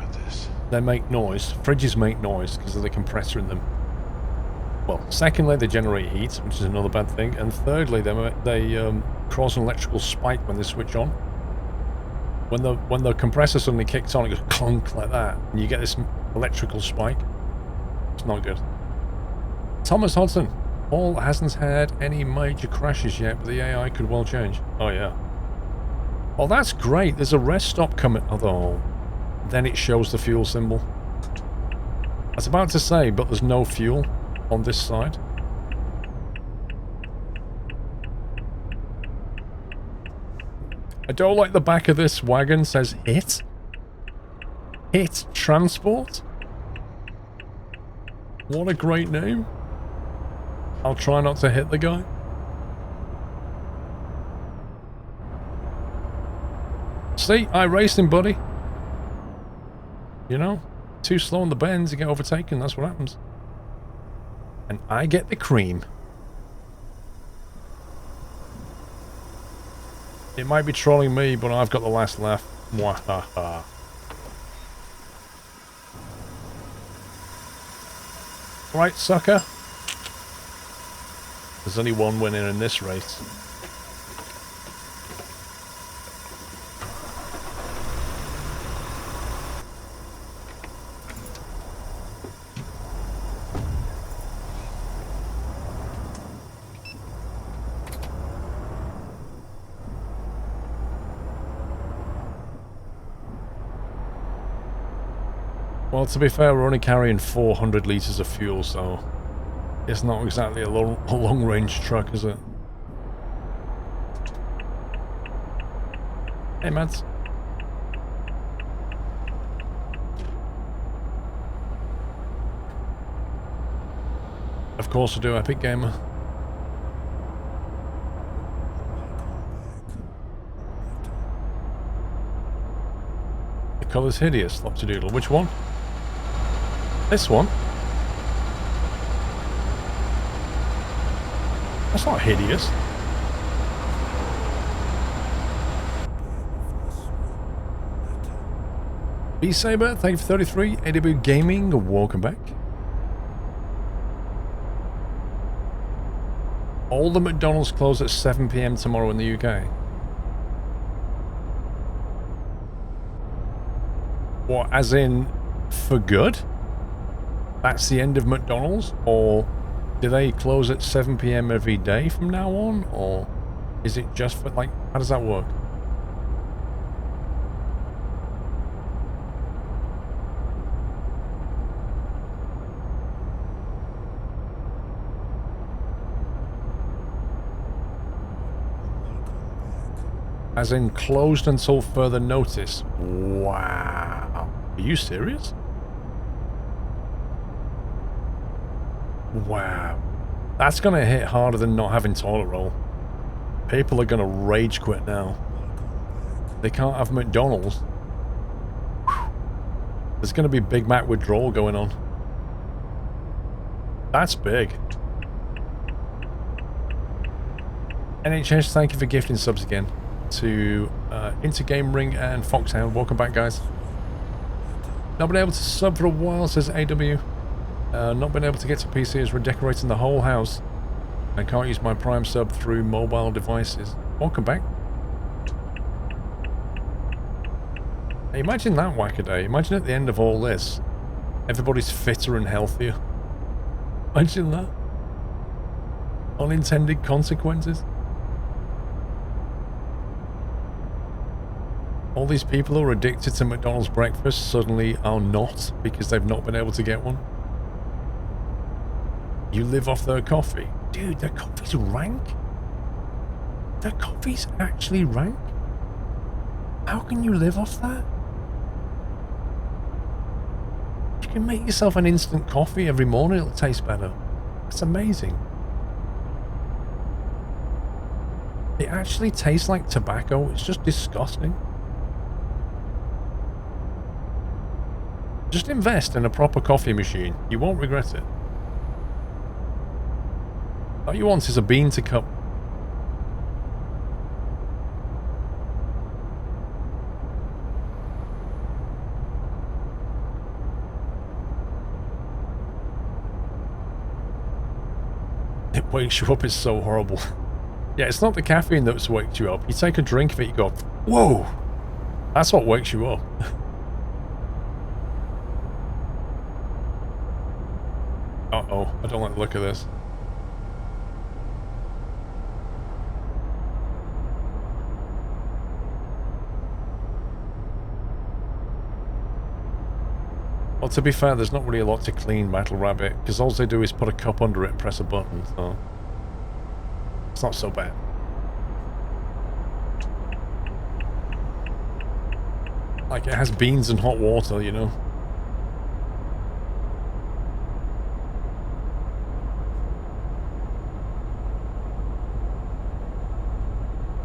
they make noise. Fridges make noise because of the compressor in them. Well, secondly, they generate heat, which is another bad thing. And thirdly, they cause an electrical spike when they switch on. When the compressor suddenly kicks on, it goes clunk like that, and you get this electrical spike. It's not good. Thomas Hodson. Paul hasn't had any major crashes yet, but the AI could well change. Oh yeah. Oh, that's great. There's a rest stop coming. Although, then it shows the fuel symbol. I was about to say, but there's no fuel on this side. I don't like the back of this wagon says hit. Hit transport? What a great name. I'll try not to hit the guy. See, I raced him, buddy. You know, too slow on the bends, you get overtaken, that's what happens. And I get the cream. It might be trolling me, but I've got the last laugh. Mwahaha. Right, sucker. There's only one winner in this race. Well, to be fair, we're only carrying 400 litres of fuel, so it's not exactly a long-range truck, is it? Hey, Mads. Of course I do, Epic Gamer. The colour's hideous, Lopsidoodle. Which one? This one. That's not hideous. B-Saber, thank you for 33. AW Gaming, welcome back. All the McDonald's close at 7 PM tomorrow in the UK. What, as in, for good? That's the end of McDonald's? Or do they close at 7 PM every day from now on? Or is it just for, like, how does that work? As in closed until further notice. Wow. Are you serious? Wow. That's going to hit harder than not having toilet roll. People are going to rage quit now. They can't have McDonald's. Whew. There's going to be Big Mac withdrawal going on. That's big. NHS, thank you for gifting subs again. To Intergame Ring and Foxhound. Welcome back, guys. Not been able to sub for a while, says AW. Not been able to get to PC as redecorating the whole house. I can't use my Prime sub through mobile devices. Welcome back. Hey, imagine that whack-a-day. Imagine at the end of all this, everybody's fitter and healthier. Imagine that. Unintended consequences. All these people who are addicted to McDonald's breakfast suddenly are not because they've not been able to get one. You live off their coffee. Dude, their coffee's rank. Their coffee's actually rank. How can you live off that? You can make yourself an instant coffee every morning, it'll taste better. That's amazing. It actually tastes like tobacco. It's just disgusting. Just invest in a proper coffee machine. You won't regret it. All you want is a bean to cup. It wakes you up, it's so horrible. Yeah, it's not the caffeine that wakes you up. You take a drink of it, you go, whoa! That's what wakes you up. Uh-oh, I don't like the look of this. Well, to be fair, there's not really a lot to clean Battle Rabbit, because all they do is put a cup under it and press a button, so... It's not so bad. Like, it has beans and hot water, you know?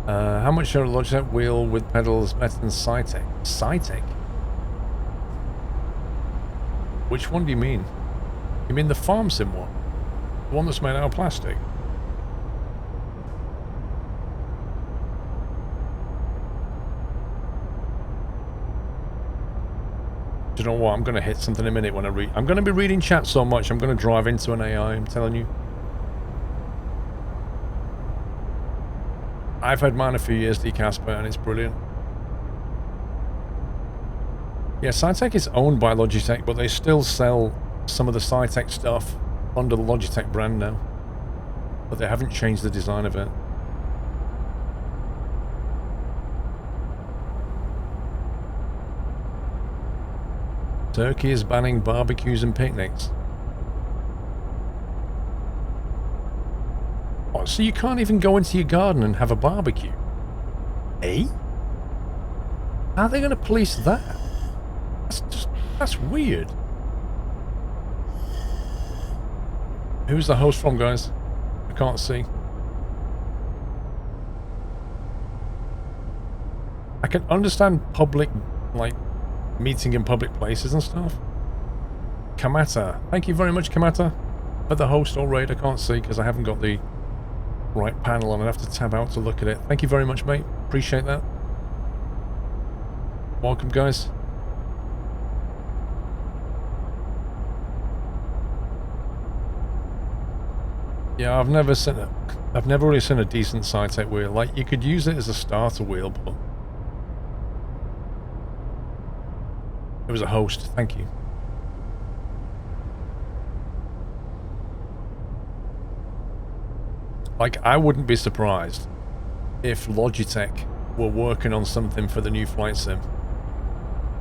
How much are a Logitech wheel with pedals better than Cytec? Cytec? Which one do you mean? You mean the farm sim one? The one that's made out of plastic? Do you know what? I'm going to hit something in a minute when I read. I'm going to be reading chat so much, I'm going to drive into an AI, I'm telling you. I've had mine a few years, D-Casper, and it's brilliant. Yeah, Cytec is owned by Logitech, but they still sell some of the Cytec stuff under the Logitech brand now. But they haven't changed the design of it. Turkey is banning barbecues and picnics. Oh, so you can't even go into your garden and have a barbecue? Eh? How are they going to police that? That's weird. Who's the host from, guys? I can't see. I can understand public, like, meeting in public places and stuff. Kamata. Thank you very much, Kamata, for the host or raid. I can't see because I haven't got the right panel on. I have to tab out to look at it. Thank you very much, mate. Appreciate that. Welcome, guys. Yeah, I've never really seen a decent SciTech wheel. Like, you could use it as a starter wheel, but it was a host. Thank you. Like, I wouldn't be surprised if Logitech were working on something for the new flight sim.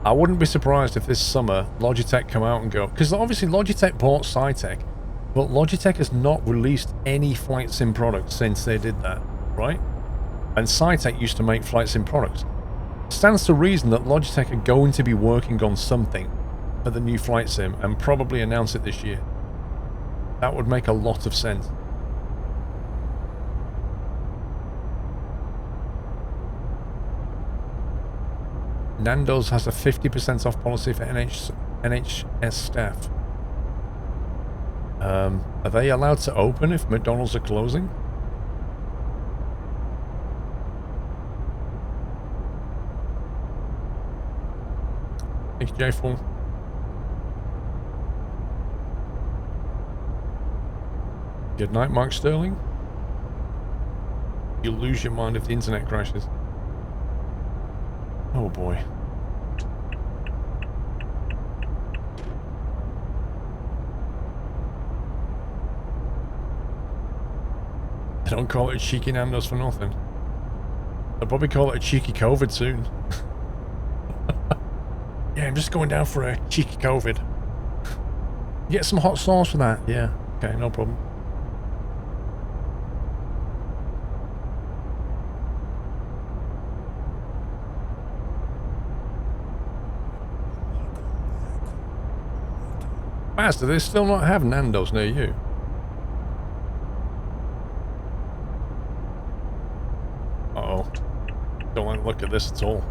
I wouldn't be surprised if this summer Logitech come out and go, because obviously Logitech bought SciTech, but Logitech has not released any flight sim products since they did that, right? And SciTech used to make flight sim products. Stands to reason that Logitech are going to be working on something for the new flight sim and probably announce it this year. That would make a lot of sense. Nando's has a 50% off policy for NHS staff. Are they allowed to open if McDonald's are closing? Thank you, J4. Good night, Mark Sterling. You'll lose your mind if the internet crashes. Oh boy. They don't call it a cheeky Nando's for nothing. They'll probably call it a cheeky COVID soon. Yeah, I'm just going down for a cheeky COVID. Get some hot sauce for that. Yeah, okay, no problem. Master, they still not have Nando's near you? Uh-oh. Don't want to look at this at all.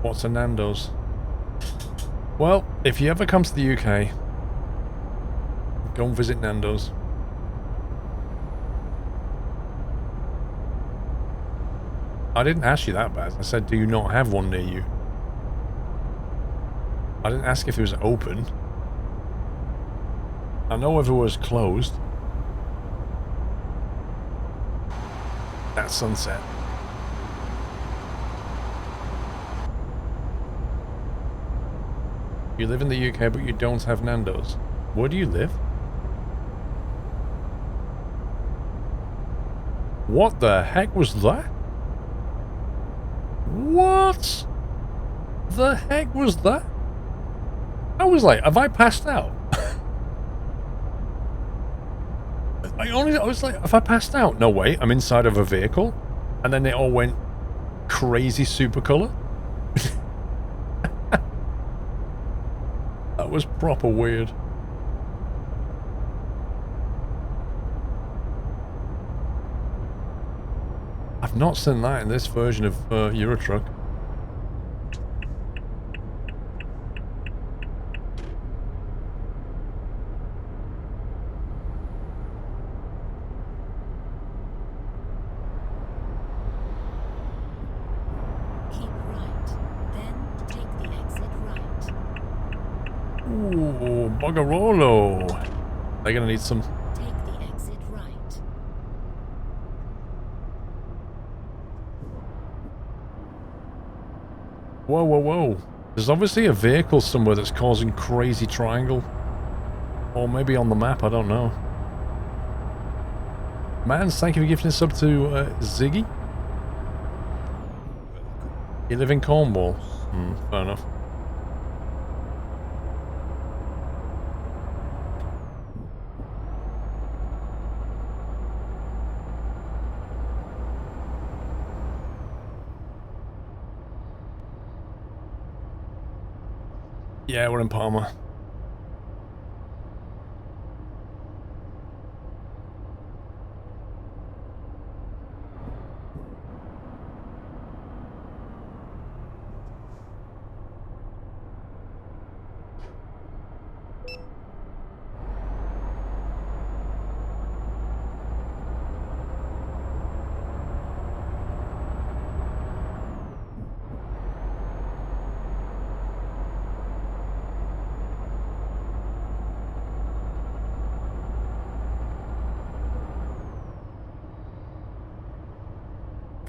What's a Nando's? Well, if you ever come to the UK, go and visit Nando's. I didn't ask you that, Baz. I said, do you not have one near you? I didn't ask if it was open. I know if it was closed. That's sunset. You live in the UK, but you don't have Nando's. Where do you live? What the heck was that? What the heck was that? I was like, have I passed out? I was like, have I passed out? No way, I'm inside of a vehicle. And then it all went crazy super color. That was proper weird. I've not seen that in this version of Eurotruck. Keep right, then take the exit right. Ooh, Buggerolo. They're gonna need some. Take the exit right. Whoa, whoa, whoa. There's obviously a vehicle somewhere that's causing crazy triangle. Or maybe on the map, I don't know. Mans, thank you for gifting a sub to Ziggy. You live in Cornwall? Fair enough. Yeah, we're in Palmer.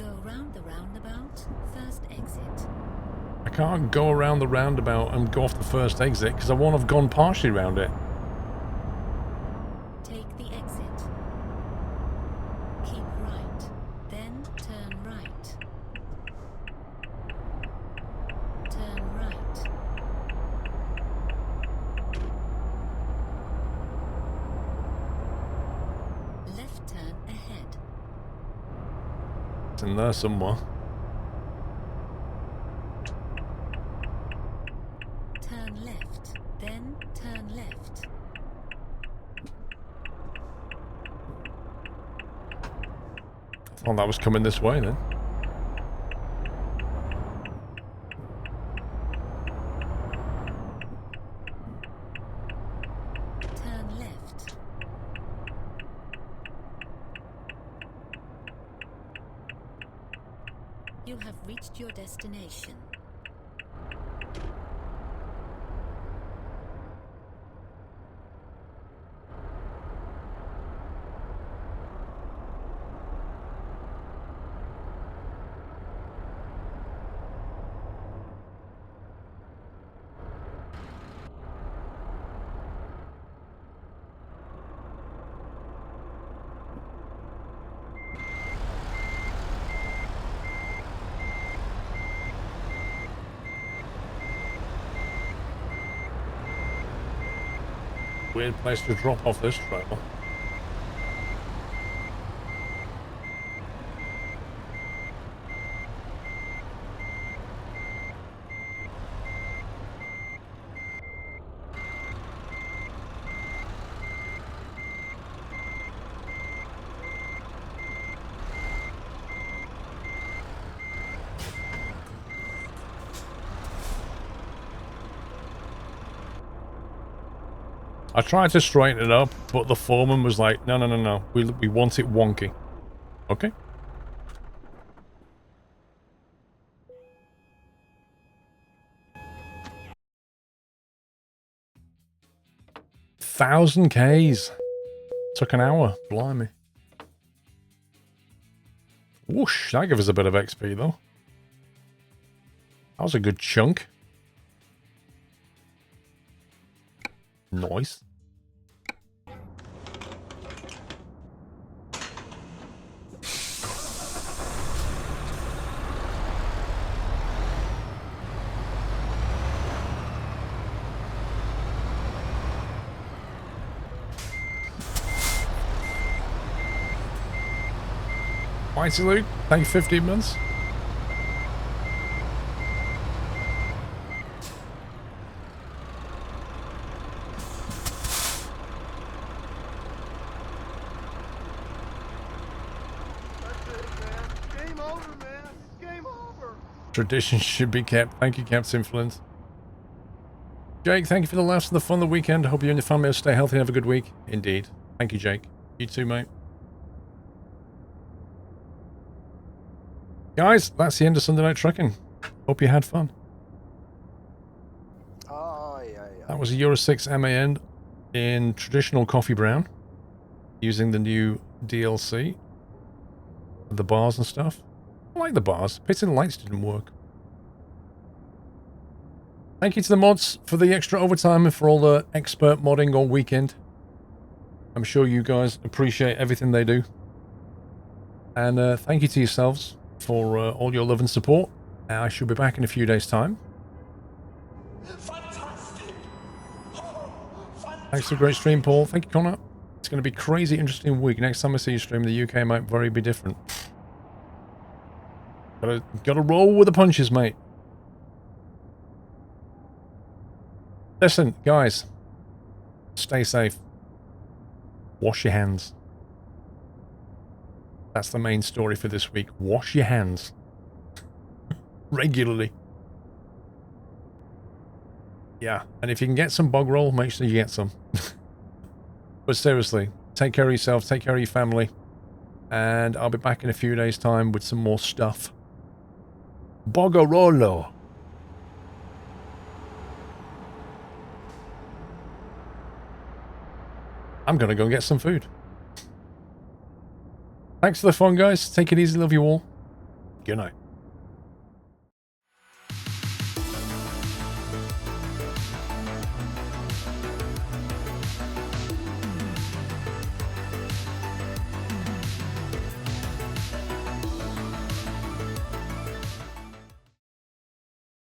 Go round the roundabout, first exit. I can't go around the roundabout and go off the first exit because I won't have gone partially around it. Take the exit. Keep right, then turn right. Turn right. Left turn ahead. It's in there somewhere. Turn left, then turn left. I thought that was coming this way then. Turn left. You have reached your destination. Weird place to drop off this trailer. I tried to straighten it up, but the foreman was like, no, no, no, no. We want it wonky. Okay. Thousand Ks. Took an hour. Blimey. Whoosh. That gave us a bit of XP, though. That was a good chunk. Nice. Mighty Luke, thank you 15 months. Traditions should be kept. Thank you, Captain Flint. Jake, thank you for the laughs and the fun of the weekend. Hope you and your family will stay healthy and have a good week. Indeed. Thank you, Jake. You too, mate. Guys, that's the end of Sunday Night Trucking. Hope you had fun. That was a Euro 6 MAN in traditional coffee brown, using the new DLC. The bars and stuff. I like the bars. Pity the lights didn't work. Thank you to the mods for the extra overtime and for all the expert modding all weekend. I'm sure you guys appreciate everything they do. And thank you to yourselves for all your love and support. I shall be back in a few days' time. Fantastic. Oh, fantastic. Thanks for a great stream, Paul. Thank you, Connor. It's going to be a crazy interesting week. Next time I see you stream, the UK might very be different. Gotta roll with the punches, mate. Listen, guys. Stay safe. Wash your hands. That's the main story for this week. Wash your hands. Regularly. Yeah, and if you can get some bog roll, make sure you get some. But seriously, take care of yourself, take care of your family. And I'll be back in a few days' time with some more stuff. Bogorolo. I'm gonna go and get some food. Thanks for the fun, guys. Take it easy. Love you all. Good night.